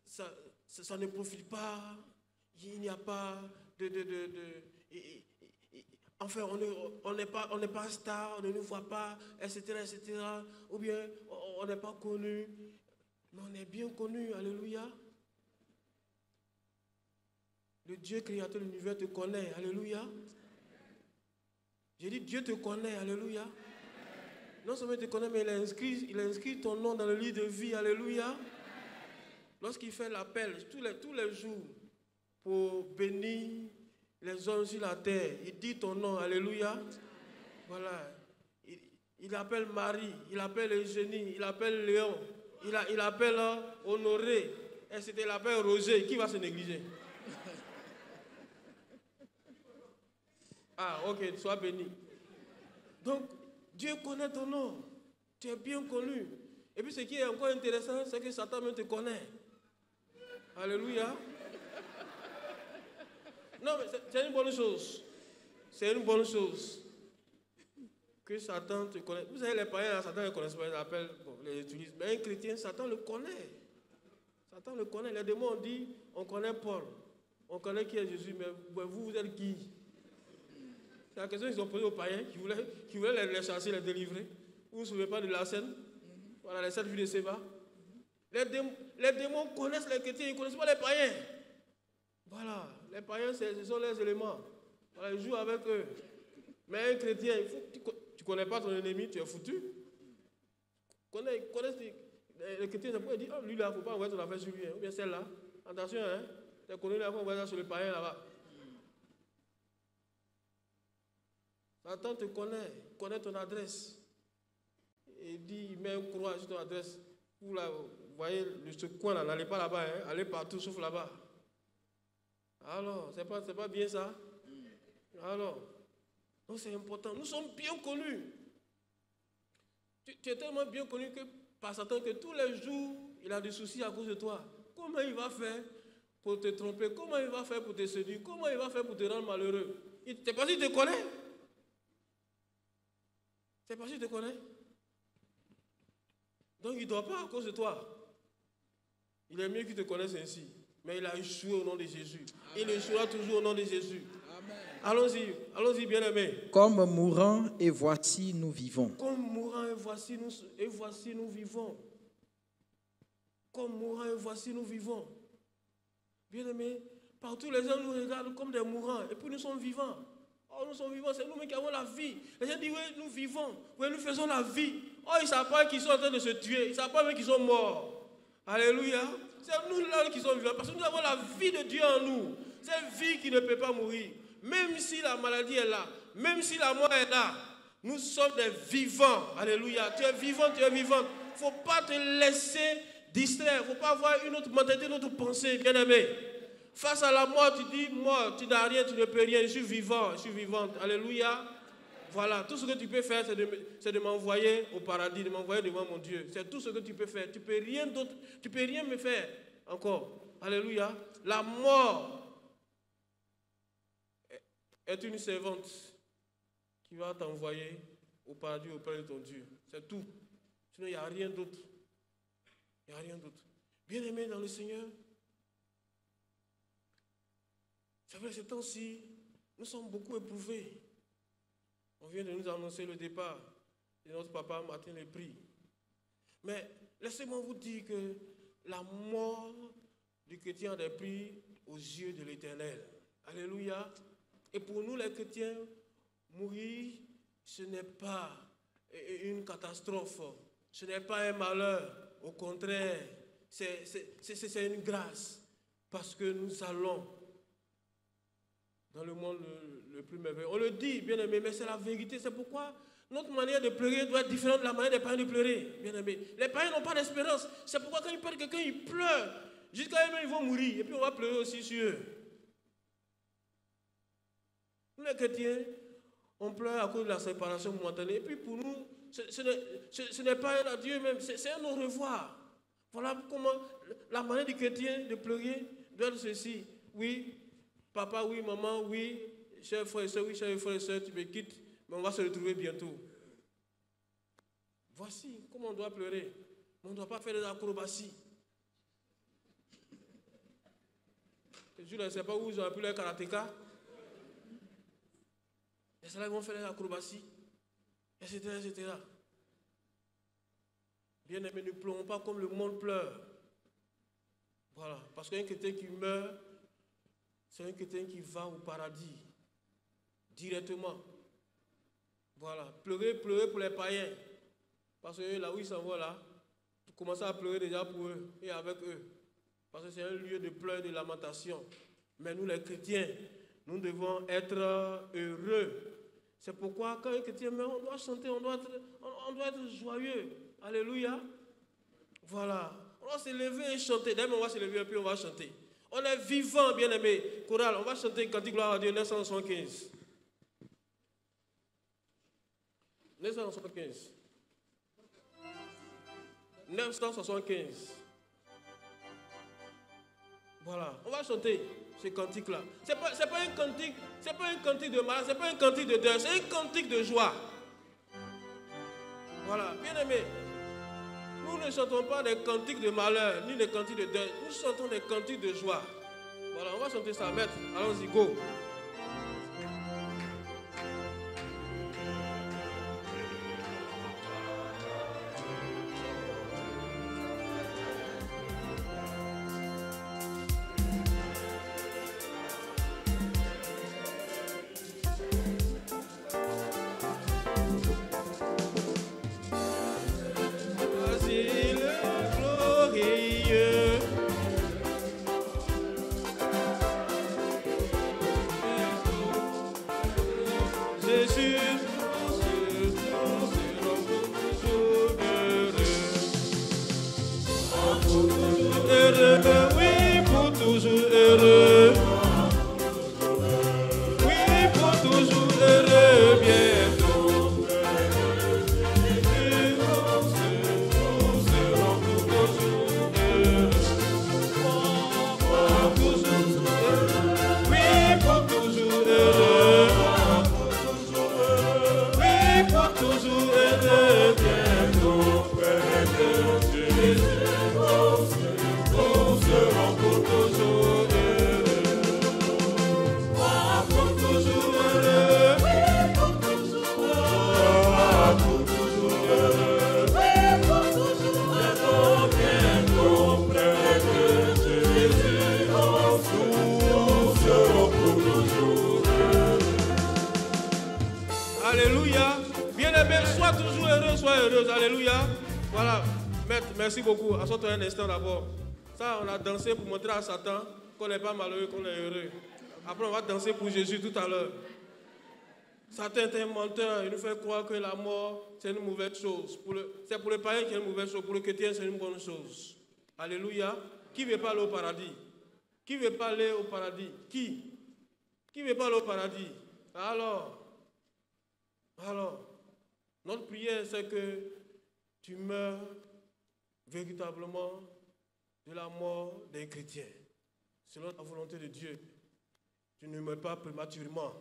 ça ne profite pas, il n'y a pas enfin, on n'est pas star, on ne nous voit pas, etc., ou bien on n'est pas connu, mais on est bien connu, alléluia. Le Dieu créateur de l'univers te connaît, alléluia. J'ai dit Dieu te connaît, alléluia. Non seulement il te connaît, mais il a inscrit ton nom dans le livre de vie, alléluia. Lorsqu'il fait l'appel tous les jours pour bénir les hommes sur la terre, il dit ton nom, alléluia. Voilà. Il appelle Marie, il appelle Eugénie, il appelle Léon, il appelle Honoré, et c'était l'appel Roger. Qui va se négliger? Ah, ok, sois béni. Donc, Dieu connaît ton nom. Tu es bien connu. Et puis, ce qui est encore intéressant, c'est que Satan même te connaît. Alléluia. Non, mais c'est une bonne chose. C'est une bonne chose. Que Satan te connaisse. Vous savez, les païens, Satan ne les connaissent pas. Ils l'appellent, les utilisent. Mais un chrétien, Satan le connaît. Satan le connaît. Les démons ont dit, on connaît Paul. On connaît qui est Jésus, mais vous êtes qui? C'est la question qu'ils ont posée aux païens qui voulaient les chasser, les délivrer. Vous ne vous souvenez pas de la scène? Voilà, les 7 filles de Séba. Les démons connaissent les chrétiens, ils ne connaissent pas les païens. Voilà, les païens, ce sont les éléments. Voilà, ils jouent avec eux. Mais un chrétien, tu ne connais pas ton ennemi, tu es foutu. Connais les chrétiens, ça peut dire, oh, lui là, il ne faut pas envoyer ton affaire sur lui, hein. Ou bien celle-là. Attention, hein, tu es connu là, il faut envoyer ça sur le païen là-bas. Satan te connaît ton adresse. Et dit, il met une croix sur ton adresse. Vous voyez, ce coin là, n'allez pas là-bas, hein, allez partout sauf là-bas. Alors, c'est pas bien ça? Alors, Donc c'est important. Nous sommes bien connus. Tu es tellement bien connu que par Satan que tous les jours, il a des soucis à cause de toi. Comment il va faire pour te tromper? Comment il va faire pour te séduire? Comment il va faire pour te rendre malheureux? C'est parce qu'il te connaît. C'est parce qu'il te connaît. Donc il ne dort pas à cause de toi. Il est mieux qu'il te connaisse ainsi. Mais il a échoué au nom de Jésus. Amen. Il échouera toujours au nom de Jésus. Allons-y, bien-aimés. Comme mourant et voici nous vivons. Comme mourant et voici nous vivons. Comme mourant et voici nous vivons. Bien-aimés, partout les gens nous regardent comme des mourants et puis nous sommes vivants. Oh, nous sommes vivants, c'est nous qui avons la vie. Les gens disent, oui, nous vivons, oui, nous faisons la vie. Oh, ils ne savent pas qu'ils sont en train de se tuer, ils ne savent pas même qu'ils sont morts. Alléluia. C'est nous là qui sommes vivants parce que nous avons la vie de Dieu en nous. Cette vie qui ne peut pas mourir. Même si la maladie est là, même si la mort est là, nous sommes des vivants. Alléluia. Tu es vivant, tu es vivante. Il ne faut pas te laisser distraire. Il ne faut pas avoir une autre mentalité, une autre pensée, bien-aimé. Face à la mort, tu dis, moi, tu n'as rien, tu ne peux rien. Je suis vivant, je suis vivante. Alléluia. Voilà, tout ce que tu peux faire, c'est de m'envoyer au paradis, de m'envoyer devant mon Dieu. C'est tout ce que tu peux faire. Tu ne peux rien d'autre, tu ne peux rien me faire encore. Alléluia. La mort est une servante qui va t'envoyer au paradis auprès de ton Dieu. C'est tout. Sinon, il n'y a rien d'autre. Il n'y a rien d'autre. Bien-aimés dans le Seigneur, c'est vrai, ces temps-ci, nous sommes beaucoup éprouvés. On vient de nous annoncer le départ de notre papa Martin Lepri. Mais laissez-moi vous dire que la mort du chrétien est prise aux yeux de l'Éternel. Alléluia. Et pour nous les chrétiens, mourir, ce n'est pas une catastrophe. Ce n'est pas un malheur. Au contraire, c'est une grâce. Parce que nous allons dans le monde le plus merveilleux. On le dit, bien aimé, mais c'est la vérité. C'est pourquoi notre manière de pleurer doit être différente de la manière des païens de pleurer, bien aimé. Les païens n'ont pas d'espérance. C'est pourquoi quand ils parlent de quelqu'un, ils pleurent. Jusqu'à eux-mêmes, ils vont mourir. Et puis on va pleurer aussi sur eux. Nous, les chrétiens, on pleure à cause de la séparation momentanée. Et puis pour nous, ce n'est pas un adieu même, c'est un au revoir. Voilà comment la manière du chrétien de pleurer doit être ceci. Oui, papa, oui, maman, oui, chers frères et sœurs, oui, chers frères et sœurs, tu me quittes, mais on va se retrouver bientôt. Voici comment on doit pleurer. On ne doit pas faire des acrobaties. Je ne sais pas où ils ont appris les karatékas. Et c'est là qu'ils vont faire des acrobaties, etc., etc. Bien aimé, ne pleurons pas comme le monde pleure. Voilà, parce qu'un chrétien qui meurt, c'est un chrétien qui va au paradis, directement. Voilà, pleurer pour les païens. Parce que là où ils s'en vont là, tu commences à pleurer déjà pour eux et avec eux. Parce que c'est un lieu de pleurs et de lamentation. Mais nous les chrétiens, nous devons être heureux. C'est pourquoi quand un chrétien meurt, on doit chanter, on doit être joyeux. Alléluia. Voilà. On va se lever et chanter. D'ailleurs, on va se lever et puis on va chanter. On est vivant, bien-aimé. Chorale, on va chanter Cantique Gloire à Dieu, 975. 975. 975. Voilà, on va chanter ce cantique-là. C'est pas un cantique de malheur, c'est pas un cantique de deuil, c'est un cantique de joie. Voilà, bien-aimé. Nous ne chantons pas des cantiques de malheur, ni des cantiques de deuil. Nous chantons des cantiques de joie. Voilà, on va chanter ça, maître. Allons-y, go. Heureux, oui, pour toujours heureux, sois toujours heureux, sois heureuse. Alléluia. Voilà. Maître, merci beaucoup. Assois-toi un instant d'abord. Ça, on a dansé pour montrer à Satan qu'on n'est pas malheureux, qu'on est heureux. Après, on va danser pour Jésus tout à l'heure. Satan est un menteur. Il nous fait croire que la mort, c'est une mauvaise chose. C'est pour le païen qui est une mauvaise chose. Pour le chrétien, c'est une bonne chose. Alléluia. Qui ne veut pas aller au paradis? Qui ne veut pas aller au paradis? Qui ne veut pas aller au paradis? Alors, notre prière, c'est que tu meurs véritablement de la mort des chrétiens. Selon la volonté de Dieu. Tu ne meurs pas prématurément.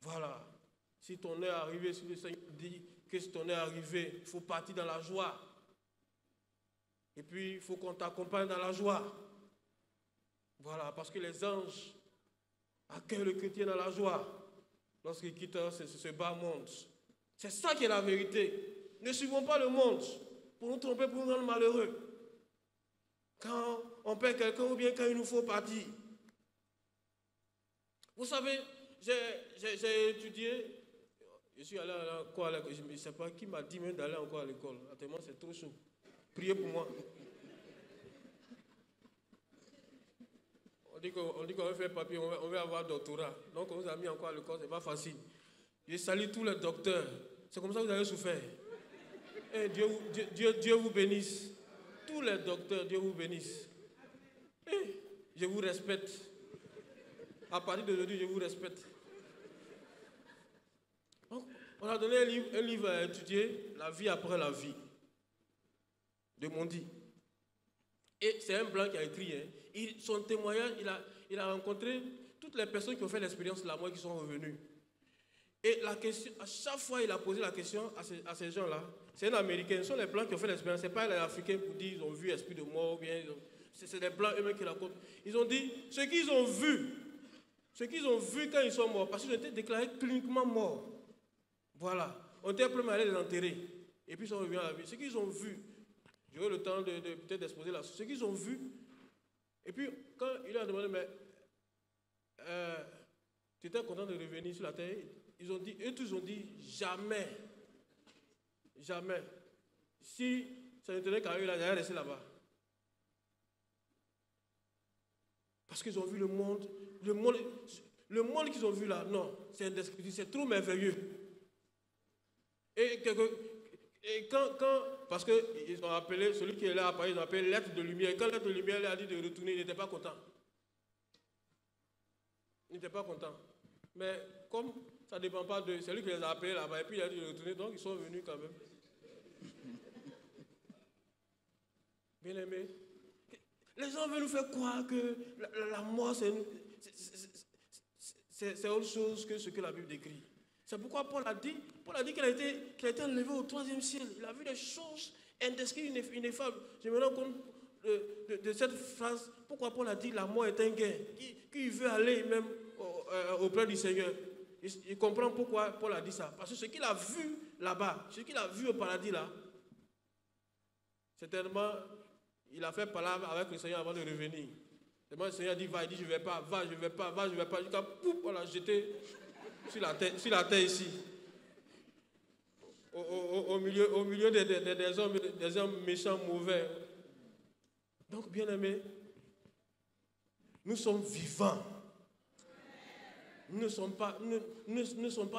Voilà. Si ton heure est arrivée, si le Seigneur dit que si ton heure est arrivée, il faut partir dans la joie. Et puis, il faut qu'on t'accompagne dans la joie. Voilà, parce que les anges accueillent le chrétien dans la joie lorsqu'il quitte ce bas monde. C'est ça qui est la vérité. Ne suivons pas le monde pour nous tromper, pour nous rendre malheureux. Quand on perd quelqu'un ou bien quand il nous faut partir. Vous savez, j'ai étudié, je suis allé encore à l'école, je ne sais pas qui m'a dit même d'aller encore à l'école. Tellement c'est trop chaud. Priez pour moi. On dit qu'on va faire papier, on va avoir doctorat. Donc on nous a mis encore à l'école, c'est pas facile. Je salue tous les docteurs. C'est comme ça que vous avez souffert. Et Dieu vous bénisse. Tous les docteurs, Dieu vous bénisse. Et je vous respecte. À partir d'aujourd'hui, je vous respecte. Donc, on a donné un livre à étudier, La vie après la vie, de Mondi. Et c'est un blanc qui a écrit. Son témoignage, il a rencontré toutes les personnes qui ont fait l'expérience de la mort qui sont revenues. Et la question, à chaque fois, il a posé la question à ces gens-là. C'est un Américain, ce sont les Blancs qui ont fait l'expérience. Ce n'est pas les Africains pour dire qu'ils ont vu l'esprit de mort. C'est les Blancs eux-mêmes qui racontent. Ils ont dit ce qu'ils ont vu quand ils sont morts, parce qu'ils ont été déclarés cliniquement morts. Voilà. On était prêts à aller les enterrer. Et puis ils sont revenus à la vie. Ce qu'ils ont vu, j'aurai le temps de peut-être d'exposer là. Ce qu'ils ont vu. Et puis, quand il leur a demandé, mais tu étais content de revenir sur la terre? Eux tous ont dit, jamais. Jamais. Si ça ne tenait qu'à eux, là, j'allais rester là-bas. Parce qu'ils ont vu le monde qu'ils ont vu là, non, c'est indescriptible, c'est trop merveilleux. Et parce qu'ils ont appelé, celui qui est là à Paris, ils ont appelé l'être de lumière. Et quand l'être de lumière lui a dit de retourner, il n'était pas content. Il n'était pas content. Mais comme ça ne dépend pas de celui qui les a appelés là-bas, et puis il a dit de retourner, donc ils sont venus quand même. Bien aimé. Les gens veulent nous faire croire que la mort, c'est autre chose que ce que la Bible décrit. C'est pourquoi Paul a dit qu'il a été enlevé au 3e ciel. Il a vu des choses indescriptibles, ineffables. Je me rends compte de cette phrase. Pourquoi Paul a dit la mort est un gain. Qu'il veut aller même auprès du Seigneur. Il comprend pourquoi Paul a dit ça. Parce que ce qu'il a vu là-bas, ce qu'il a vu au paradis là, certainement, il a fait palabre avec le Seigneur avant de revenir. Le Seigneur dit, va, il dit, je ne vais pas, va, je ne vais pas, va, je ne vais pas. Jusqu'à, pouf, on l'a jeté sur la terre ici. Au milieu des hommes méchants, mauvais. Donc, bien aimés, nous sommes vivants. Nous ne sommes pas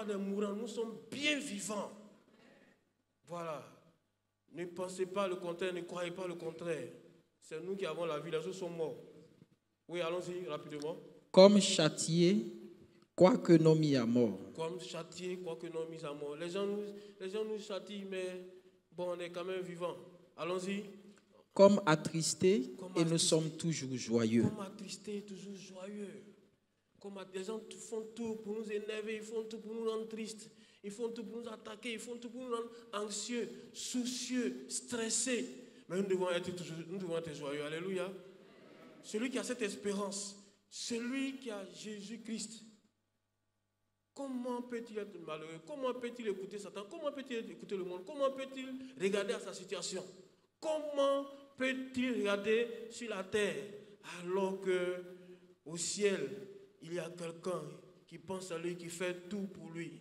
des mourants, nous sommes bien vivants. Voilà. Ne pensez pas le contraire, ne croyez pas le contraire. C'est nous qui avons la vie, les autres sont morts. Oui, allons-y rapidement. Comme châtié, quoique non mis à mort. Comme châtié, quoique non mis à mort. Les gens nous châtient, mais bon, on est quand même vivants. Allons-y. Comme attristés, et nous sommes toujours joyeux. Comme attristés, toujours joyeux. Les gens font tout pour nous énerver, ils font tout pour nous rendre tristes. Ils font tout pour nous attaquer, ils font tout pour nous rendre anxieux, soucieux, stressés. Mais nous devons être joyeux. Alléluia. Celui qui a cette espérance, celui qui a Jésus-Christ, comment peut-il être malheureux? Comment peut-il écouter Satan? Comment peut-il écouter le monde? Comment peut-il regarder à sa situation? Comment peut-il regarder sur la terre alors qu'au ciel, il y a quelqu'un qui pense à lui, qui fait tout pour lui?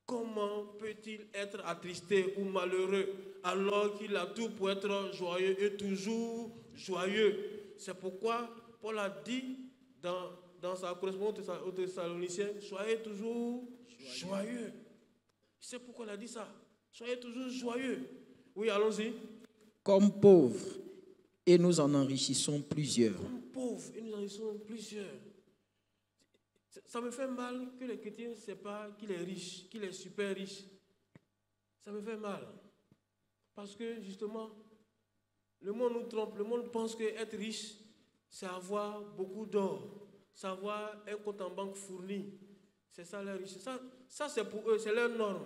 Comment peut-il être attristé ou malheureux alors qu'il a tout pour être joyeux et toujours joyeux? C'est pourquoi Paul a dit dans sa correspondance aux Thessaloniciens, soyez toujours joyeux. C'est pourquoi il a dit ça. Soyez toujours joyeux. Oui, allons-y. Comme pauvres, et nous en enrichissons plusieurs. Comme pauvres, et nous en enrichissons plusieurs. Ça me fait mal que les chrétiens ne savent pas qu'il est riche, qu'il est super riche. Ça me fait mal. Parce que justement, le monde nous trompe. Le monde pense qu'être riche, c'est avoir beaucoup d'or. C'est avoir un compte en banque fourni. C'est ça la richesse. Ça c'est pour eux, c'est leur norme.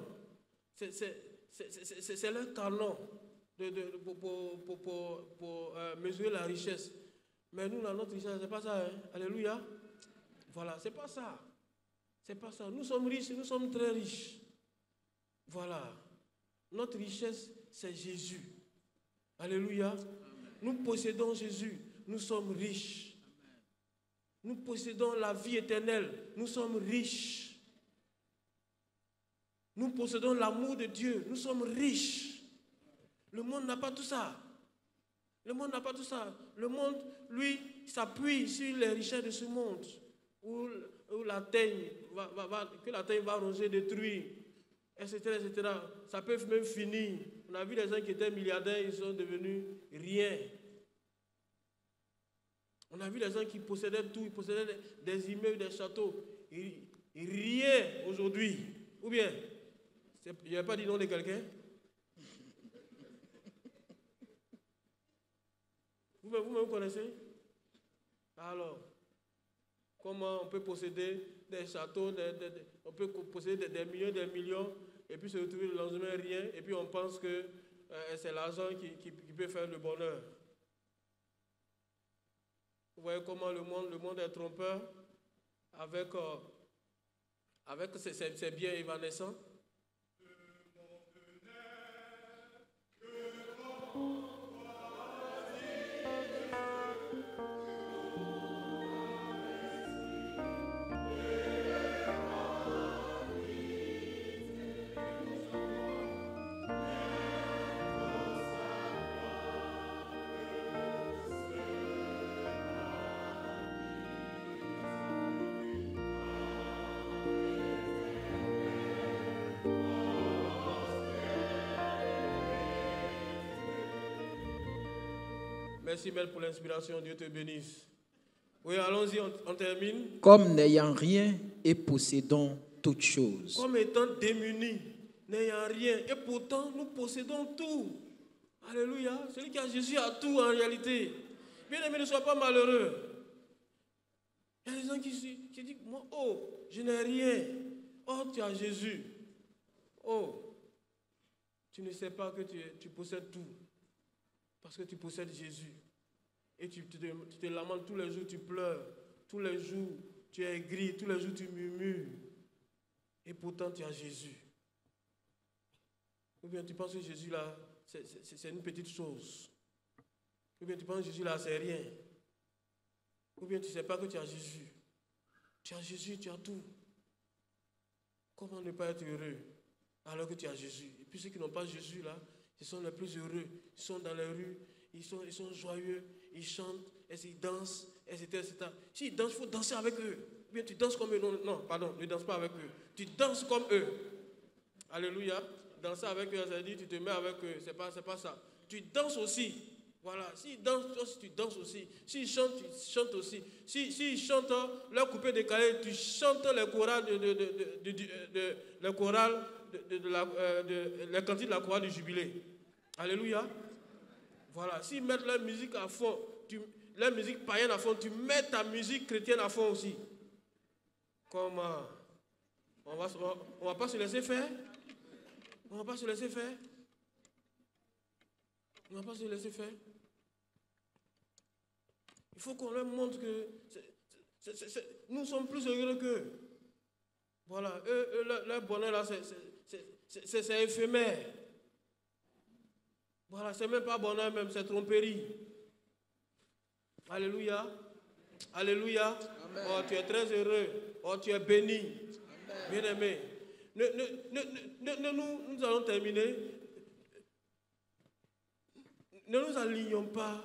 C'est leur canon pour mesurer la richesse. Mais nous, dans notre richesse, c'est pas ça. Hein? Alléluia. Voilà, c'est pas ça. C'est pas ça. Nous sommes riches, nous sommes très riches. Voilà. Notre richesse, c'est Jésus. Alléluia. Nous possédons Jésus. Nous sommes riches. Nous possédons la vie éternelle. Nous sommes riches. Nous possédons l'amour de Dieu. Nous sommes riches. Le monde n'a pas tout ça. Le monde n'a pas tout ça. Le monde, lui, s'appuie sur les richesses de ce monde. Où la teigne va ronger, détruire, etc., etc. Ça peut même finir. On a vu les gens qui étaient milliardaires, ils sont devenus rien. On a vu les gens qui possédaient tout, ils possédaient des immeubles, des châteaux. Rien aujourd'hui. Ou bien, je n'ai pas dit nom de quelqu'un. Vous-même connaissez? Alors, comment on peut posséder des châteaux, on peut posséder des millions, et puis se retrouver le lendemain rien, et puis on pense que c'est l'argent qui peut faire le bonheur. Vous voyez comment le monde est trompeur avec ses biens évanescents. Merci Mel pour l'inspiration, Dieu te bénisse. Oui, allons-y, on termine. Comme n'ayant rien et possédant toutes choses. Comme étant démunis, n'ayant rien, et pourtant nous possédons tout. Alléluia. Celui qui a Jésus a tout en réalité. Bien-aimé, ne sois pas malheureux. Il y a des gens qui disent, moi, oh, je n'ai rien. Oh, tu as Jésus. Oh, tu ne sais pas que tu possèdes tout. Parce que tu possèdes Jésus. Et tu te lamentes tous les jours, tu pleures. Tous les jours, tu es aigri. Tous les jours, tu murmures. Et pourtant, tu as Jésus. Ou bien tu penses que Jésus là, c'est une petite chose. Ou bien tu penses que Jésus là, c'est rien. Ou bien tu ne sais pas que tu as Jésus. Tu as Jésus, tu as tout. Comment ne pas être heureux alors que tu as Jésus? Et puis ceux qui n'ont pas Jésus là, ils sont les plus heureux. Ils sont dans les rues, ils sont joyeux, ils chantent, ils dansent, etc. S'ils dansent, il faut danser avec eux. Ou bien tu danses comme eux. Non, pardon, ne danse pas avec eux. Tu danses comme eux. Alléluia. Danser avec eux, ça veut dire tu te mets avec eux. C'est pas ça. Tu danses aussi. Voilà. S'ils dansent, toi aussi, tu danses aussi. S'ils chantent, tu chantes aussi. S'ils chantent leur coupé décalé, tu chantes les chorales les cantiques de la chorale du jubilé. Alléluia. Voilà. S'ils mettent leur musique à fond, leur musique païenne à fond, tu mets ta musique chrétienne à fond aussi. Comment? On va pas se laisser faire? On va pas se laisser faire? On va pas se laisser faire? Il faut qu'on leur montre que nous sommes plus heureux qu'eux. Voilà. Leur bonheur là, c'est éphémère. Voilà, c'est même pas bonheur même, c'est tromperie. Alléluia. Alléluia. Amen. Oh, tu es très heureux. Oh, tu es béni. Bien-aimé. Nous allons terminer. Ne nous alignons pas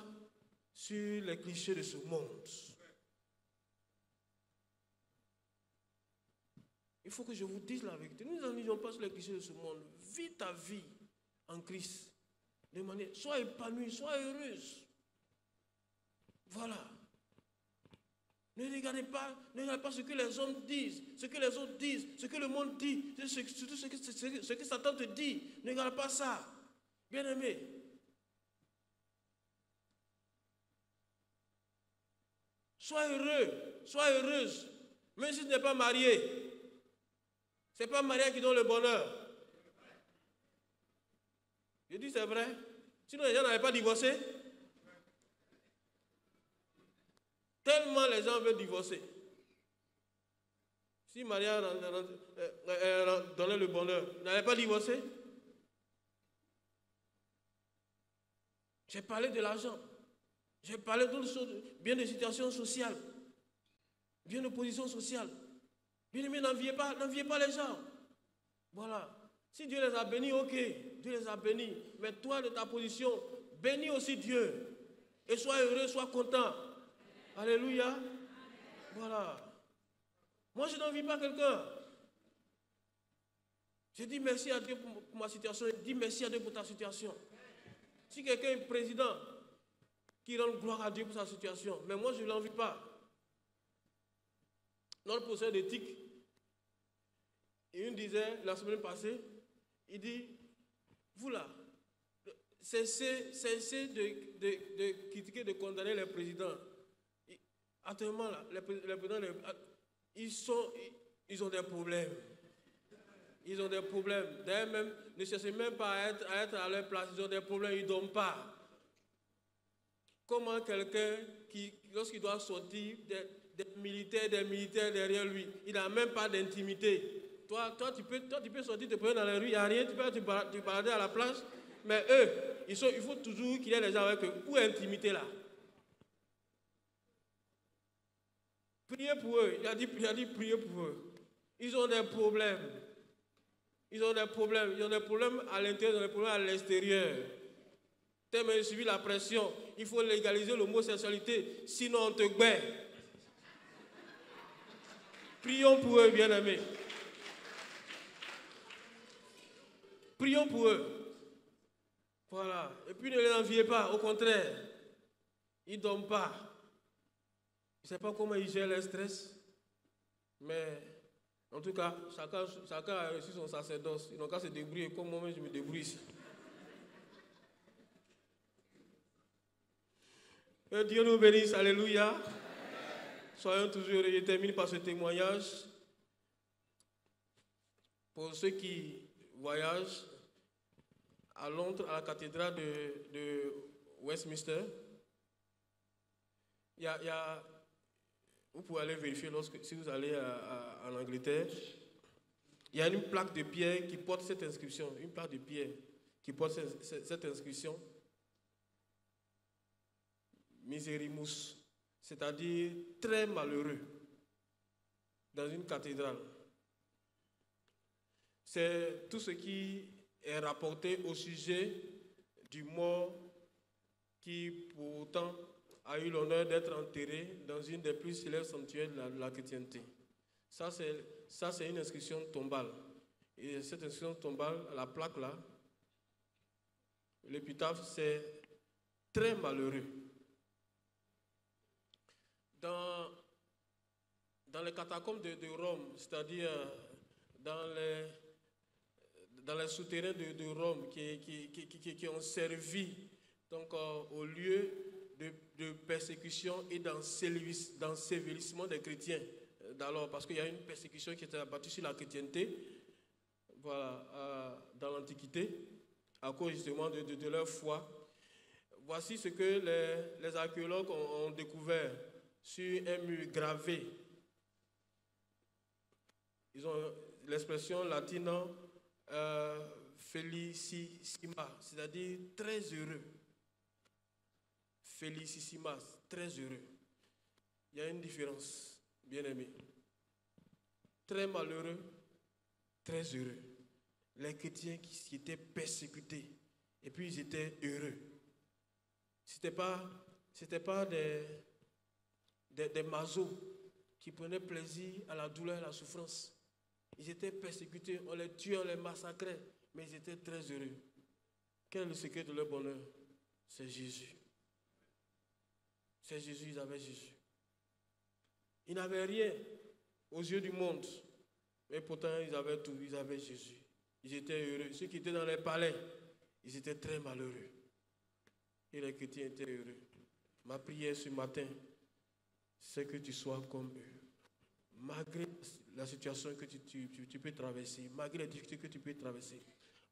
sur les clichés de ce monde. Il faut que je vous dise la vérité. Nous ne nous alignons pas sur les clichés de ce monde. Vis ta vie en Christ. De manière, sois épanouie, sois heureuse. Voilà. Ne regardez pas ce que les hommes disent, ce que les autres disent, ce que le monde dit, surtout ce que Satan te dit. Ne regarde pas ça. Bien-aimé. Sois heureux, sois heureuse. Même si tu n'es pas marié. Ce n'est pas marié qui donne le bonheur. Je dis c'est vrai. Sinon les gens n'avaient pas divorcé. Tellement les gens veulent divorcer. Si Maria donnait le bonheur, n'allait pas divorcer. J'ai parlé de l'argent. J'ai parlé d'autres choses, bien de situations sociales, bien de positions sociales. Bien aimé, n'enviez pas les gens. Voilà. Si Dieu les a bénis, ok, Dieu les a bénis. Mais toi, de ta position, bénis aussi Dieu. Et sois heureux, sois content. Alléluia. Voilà. Moi, je n'envie pas quelqu'un. Je dis merci à Dieu pour ma situation. Je dis merci à Dieu pour ta situation. Si quelqu'un est président, qui rend gloire à Dieu pour sa situation. Mais moi, je ne l'envie pas. Notre professeur d'éthique, il me disait la semaine passée, il dit, vous là, cessez de critiquer, de condamner les présidents. Actuellement, là, les présidents, ils ont des problèmes. Ils ont des problèmes. D'ailleurs, même, ne cherchez même pas à être à leur place. Ils ont des problèmes, ils ne dorment pas. Comment quelqu'un qui, lorsqu'il doit sortir, des militaires derrière lui, il n'a même pas d'intimité. Toi, tu peux sortir, te prendre dans la rue, il n'y a rien, tu peux te balader à la plage. Mais eux, il faut toujours qu'il y ait des gens avec eux. Où est l'intimité là? Priez pour eux. Il a dit priez pour eux. Ils ont des problèmes. Ils ont des problèmes à l'intérieur, ils ont des problèmes à l'extérieur. Tellement il subit la pression. Il faut légaliser l'homosexualité, sinon on te gbait. Prions pour eux, bien-aimés. Prions pour eux. Voilà. Et puis ne les enviez pas, au contraire. Ils ne dorment pas. Je ne sais pas comment ils gèrent le stress. Mais en tout cas, chacun a reçu son sacerdoce. Ils n'ont qu'à se débrouiller comme moi-même je me débrouille ici. Que Dieu nous bénisse, alléluia. Soyons toujours heureux. Je termine par ce témoignage. Pour ceux qui voyagent à Londres, à la cathédrale de Westminster, vous pouvez aller vérifier si vous allez en Angleterre. Il y a une plaque de pierre qui porte cette inscription. Une plaque de pierre qui porte cette inscription. Miserimus, c'est-à-dire très malheureux, dans une cathédrale. C'est tout ce qui est rapporté au sujet du mort qui, pourtant, a eu l'honneur d'être enterré dans une des plus célèbres sanctuaires de la chrétienté. Ça, c'est une inscription tombale. Et cette inscription tombale, la plaque là, l'épitaphe, c'est très malheureux. Dans les catacombes de Rome, c'est-à-dire dans les souterrains de Rome qui ont servi donc, au lieu de persécution et d'ensevelissement des chrétiens d'alors, parce qu'il y a une persécution qui était abattue sur la chrétienté, voilà, dans l'Antiquité, à cause justement de leur foi. Voici ce que les archéologues ont découvert sur un mur gravé. Ils ont l'expression latine felicissima, c'est-à-dire très heureux. Felicissimas, très heureux. Il y a une différence, bien aimé. Très malheureux, très heureux. Les chrétiens qui étaient persécutés, et puis ils étaient heureux. Ce n'était pas des masos qui prenaient plaisir à la douleur et à la souffrance. Ils étaient persécutés, on les tuait, on les massacrait, mais ils étaient très heureux. Quel est le secret de leur bonheur? C'est Jésus. C'est Jésus, ils avaient Jésus. Ils n'avaient rien aux yeux du monde, mais pourtant ils avaient tout, ils avaient Jésus. Ils étaient heureux. Ceux qui étaient dans les palais, ils étaient très malheureux. Et les chrétiens étaient heureux. Ma prière ce matin, c'est que tu sois comme eux. Malgré la situation que tu peux traverser, malgré les difficultés que tu peux traverser,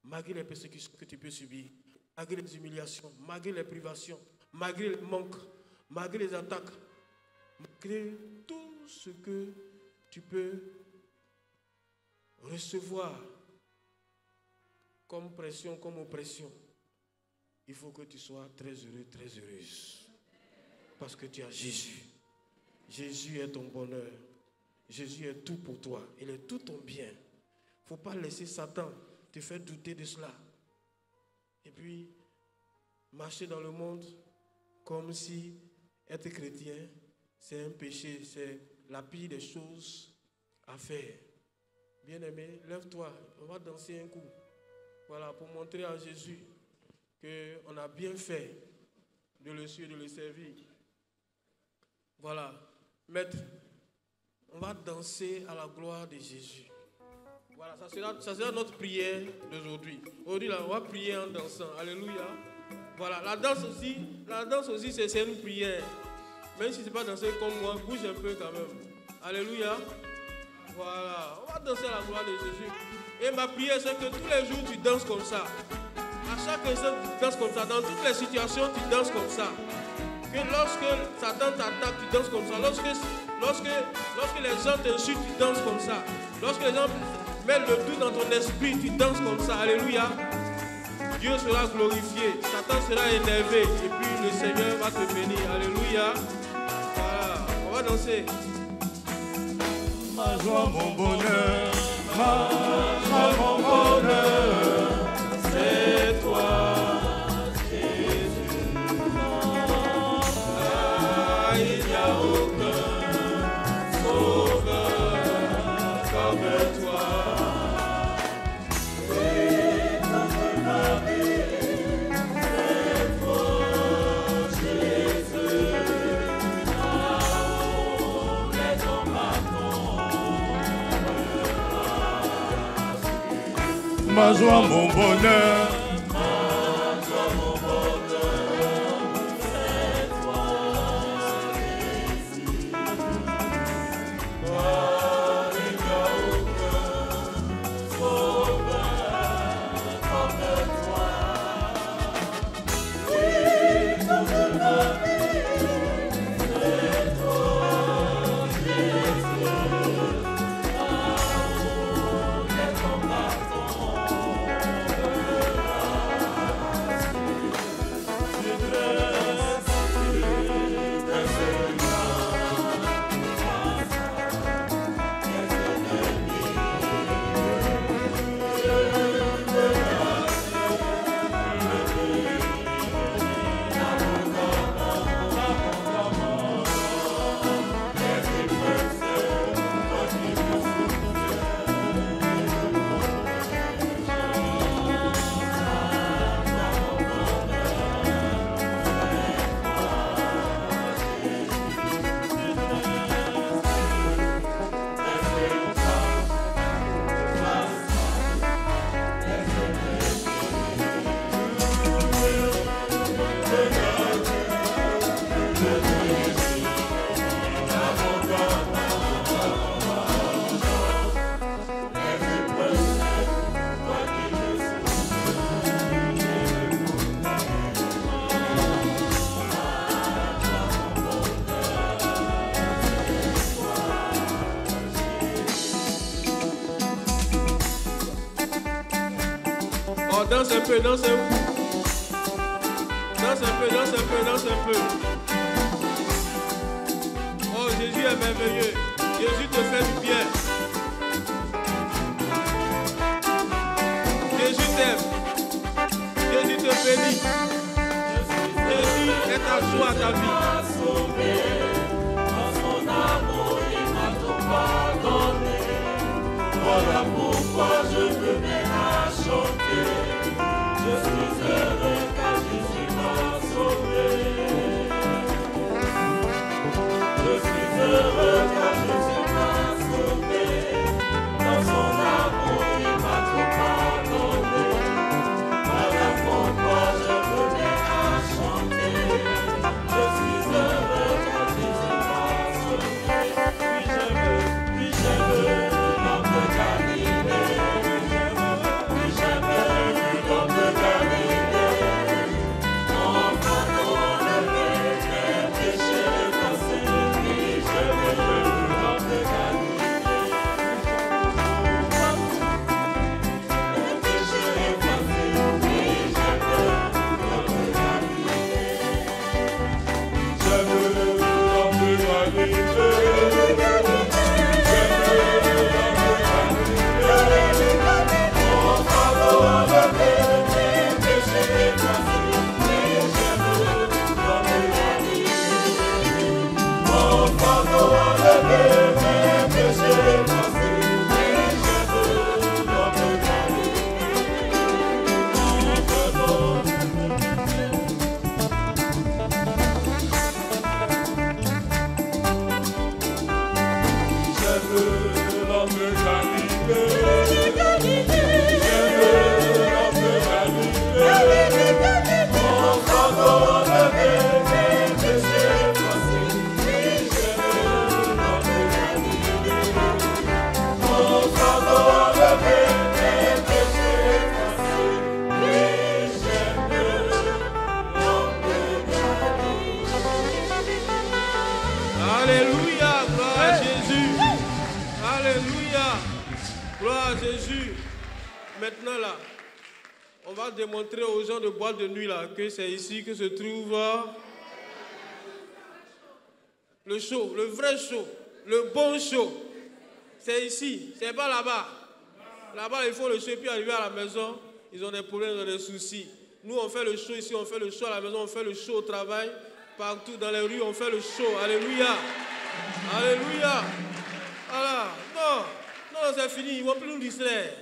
malgré les persécutions que tu peux subir, malgré les humiliations, malgré les privations, malgré les manques, malgré les attaques, malgré tout ce que tu peux recevoir comme pression, comme oppression, il faut que tu sois très heureux, très heureuse. Parce que tu as Jésus. Jésus est ton bonheur. Jésus est tout pour toi. Il est tout ton bien. Il ne faut pas laisser Satan te faire douter de cela. Et puis, marcher dans le monde comme si être chrétien, c'est un péché, c'est la pire des choses à faire. Bien-aimé, lève-toi, on va danser un coup. Voilà, pour montrer à Jésus qu'on a bien fait de le suivre, de le servir. Voilà, maître, on va danser à la gloire de Jésus. Voilà, ça sera notre prière d'aujourd'hui. Aujourd'hui, on va prier en dansant. Alléluia. Voilà, la danse aussi, c'est une prière. Même si ce n'est pas danser comme moi, bouge un peu quand même. Alléluia. Voilà, on va danser à la gloire de Jésus. Et ma prière, c'est que tous les jours, tu danses comme ça. À chaque instant, tu danses comme ça. Dans toutes les situations, tu danses comme ça. Que lorsque Satan t'attaque, tu danses comme ça. Lorsque les gens t'insultent, tu danses comme ça. Lorsque les gens mettent le doute dans ton esprit, tu danses comme ça. Alléluia. Dieu sera glorifié. Satan sera énervé. Et puis le Seigneur va te bénir. Alléluia. Voilà, on va danser. Ma joie, mon bonheur, ma joie, mon bonheur, c'est toi, Jésus. Ah, il n'y a aucun sauveur comme toi. Et toute ma vie, c'est toi, Jésus. Là-haut, les hommes ma joie, mon bonheur, ma joie, mon bonheur, c'est toi, Jésus. Toi, il n'y a aucun sauveur comme toi. Et toute ma vie, c'est toi, Jésus. Là-haut, les hommes Danse un peu, danse un peu. Danse un peu, danse un peu, danse un peu. Oh, Jésus est merveilleux. Jésus te fait du bien. ta joie, ta vie. Dans son amour, il m'a tout pardonné. Voilà pourquoi je me mets à chanter. Je suis heureux car Jésus m'a sauvé. Je suis heureux car Jésus m'a sauvé. Dans son amour, il m'a tout pardonné. Voilà pourquoi je me mets à chanter. Je suis heureux car Jésus m'a sauvé. Oui, j'aime l'homme de Galilée. Oui, j'aime l'homme de Galilée. Mon fardeau enlevé, mes péchés effacés. Oui, j'aime l'homme de Galilée. Mes péchés effacés. Oui, j'aime l'homme de Galilée. J'aime l'homme de Galilée. Alléluia, gloire à Jésus. Alléluia, gloire à Jésus. Maintenant là, on va démontrer aux gens de boîte de nuit là que c'est ici que se trouve le show, le vrai show, le bon show. C'est ici, c'est pas là-bas. Là-bas, ils font le show et puis arriver à la maison, ils ont des problèmes, ils ont des soucis. Nous, on fait le show ici, on fait le show à la maison, on fait le show au travail. Partout dans les rues, on fait le show. Alléluia. Alléluia. Voilà. Non, c'est fini. Ils ne vont plus nous distraire.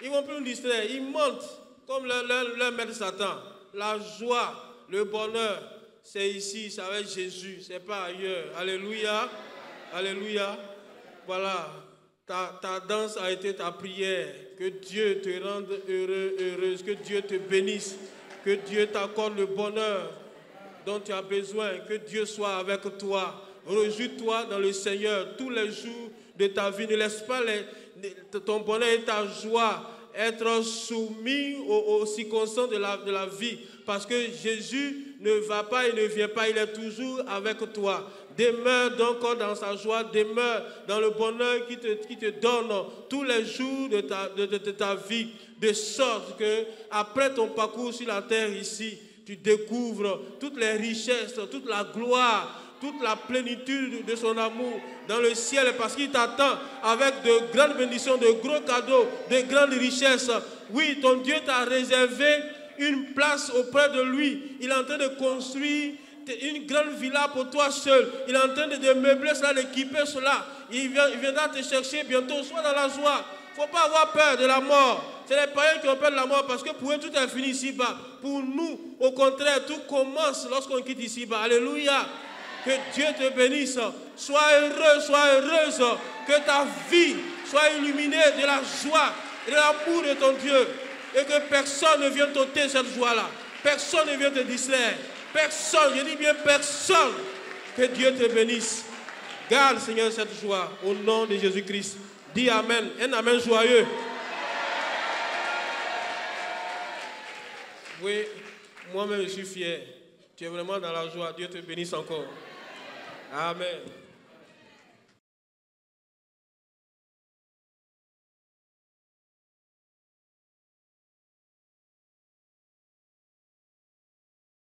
Ils vont plus nous distraire. Ils montent comme leur maître Satan. La joie, le bonheur, c'est ici, c'est avec Jésus. C'est pas ailleurs. Alléluia. Alléluia. Voilà. Ta danse a été ta prière. Que Dieu te rende heureux, heureuse. Que Dieu te bénisse. Que Dieu t'accorde le bonheur dont tu as besoin, que Dieu soit avec toi. Réjouis-toi dans le Seigneur tous les jours de ta vie. Ne laisse pas ton bonheur et ta joie être soumis aux circonstances de la vie. Parce que Jésus ne va pas et ne vient pas, il est toujours avec toi. Demeure donc dans sa joie, demeure dans le bonheur qui te donne tous les jours de ta vie. De sorte que après ton parcours sur la terre ici, tu découvres toutes les richesses, toute la gloire, toute la plénitude de son amour dans le ciel, parce qu'il t'attend avec de grandes bénédictions, de gros cadeaux, de grandes richesses. Oui, ton Dieu t'a réservé une place auprès de lui. Il est en train de construire une grande villa pour toi seul. Il est en train de meubler cela, d'équiper cela. Il viendra te chercher bientôt. Sois dans la joie. Il ne faut pas avoir peur de la mort. C'est les païens qui ont peur de la mort parce que pour eux tout est fini ici-bas. Pour nous, au contraire, tout commence lorsqu'on quitte ici-bas. Alléluia. Que Dieu te bénisse. Sois heureux, sois heureuse. Que ta vie soit illuminée de la joie et de l'amour de ton Dieu. Et que personne ne vienne t'ôter cette joie-là. Personne ne vienne te distraire. Personne, je dis bien personne. Que Dieu te bénisse. Garde, Seigneur, cette joie au nom de Jésus-Christ. Dis Amen. Un Amen joyeux. Oui, moi-même je suis fier. Tu es vraiment dans la joie. Dieu te bénisse encore. Amen.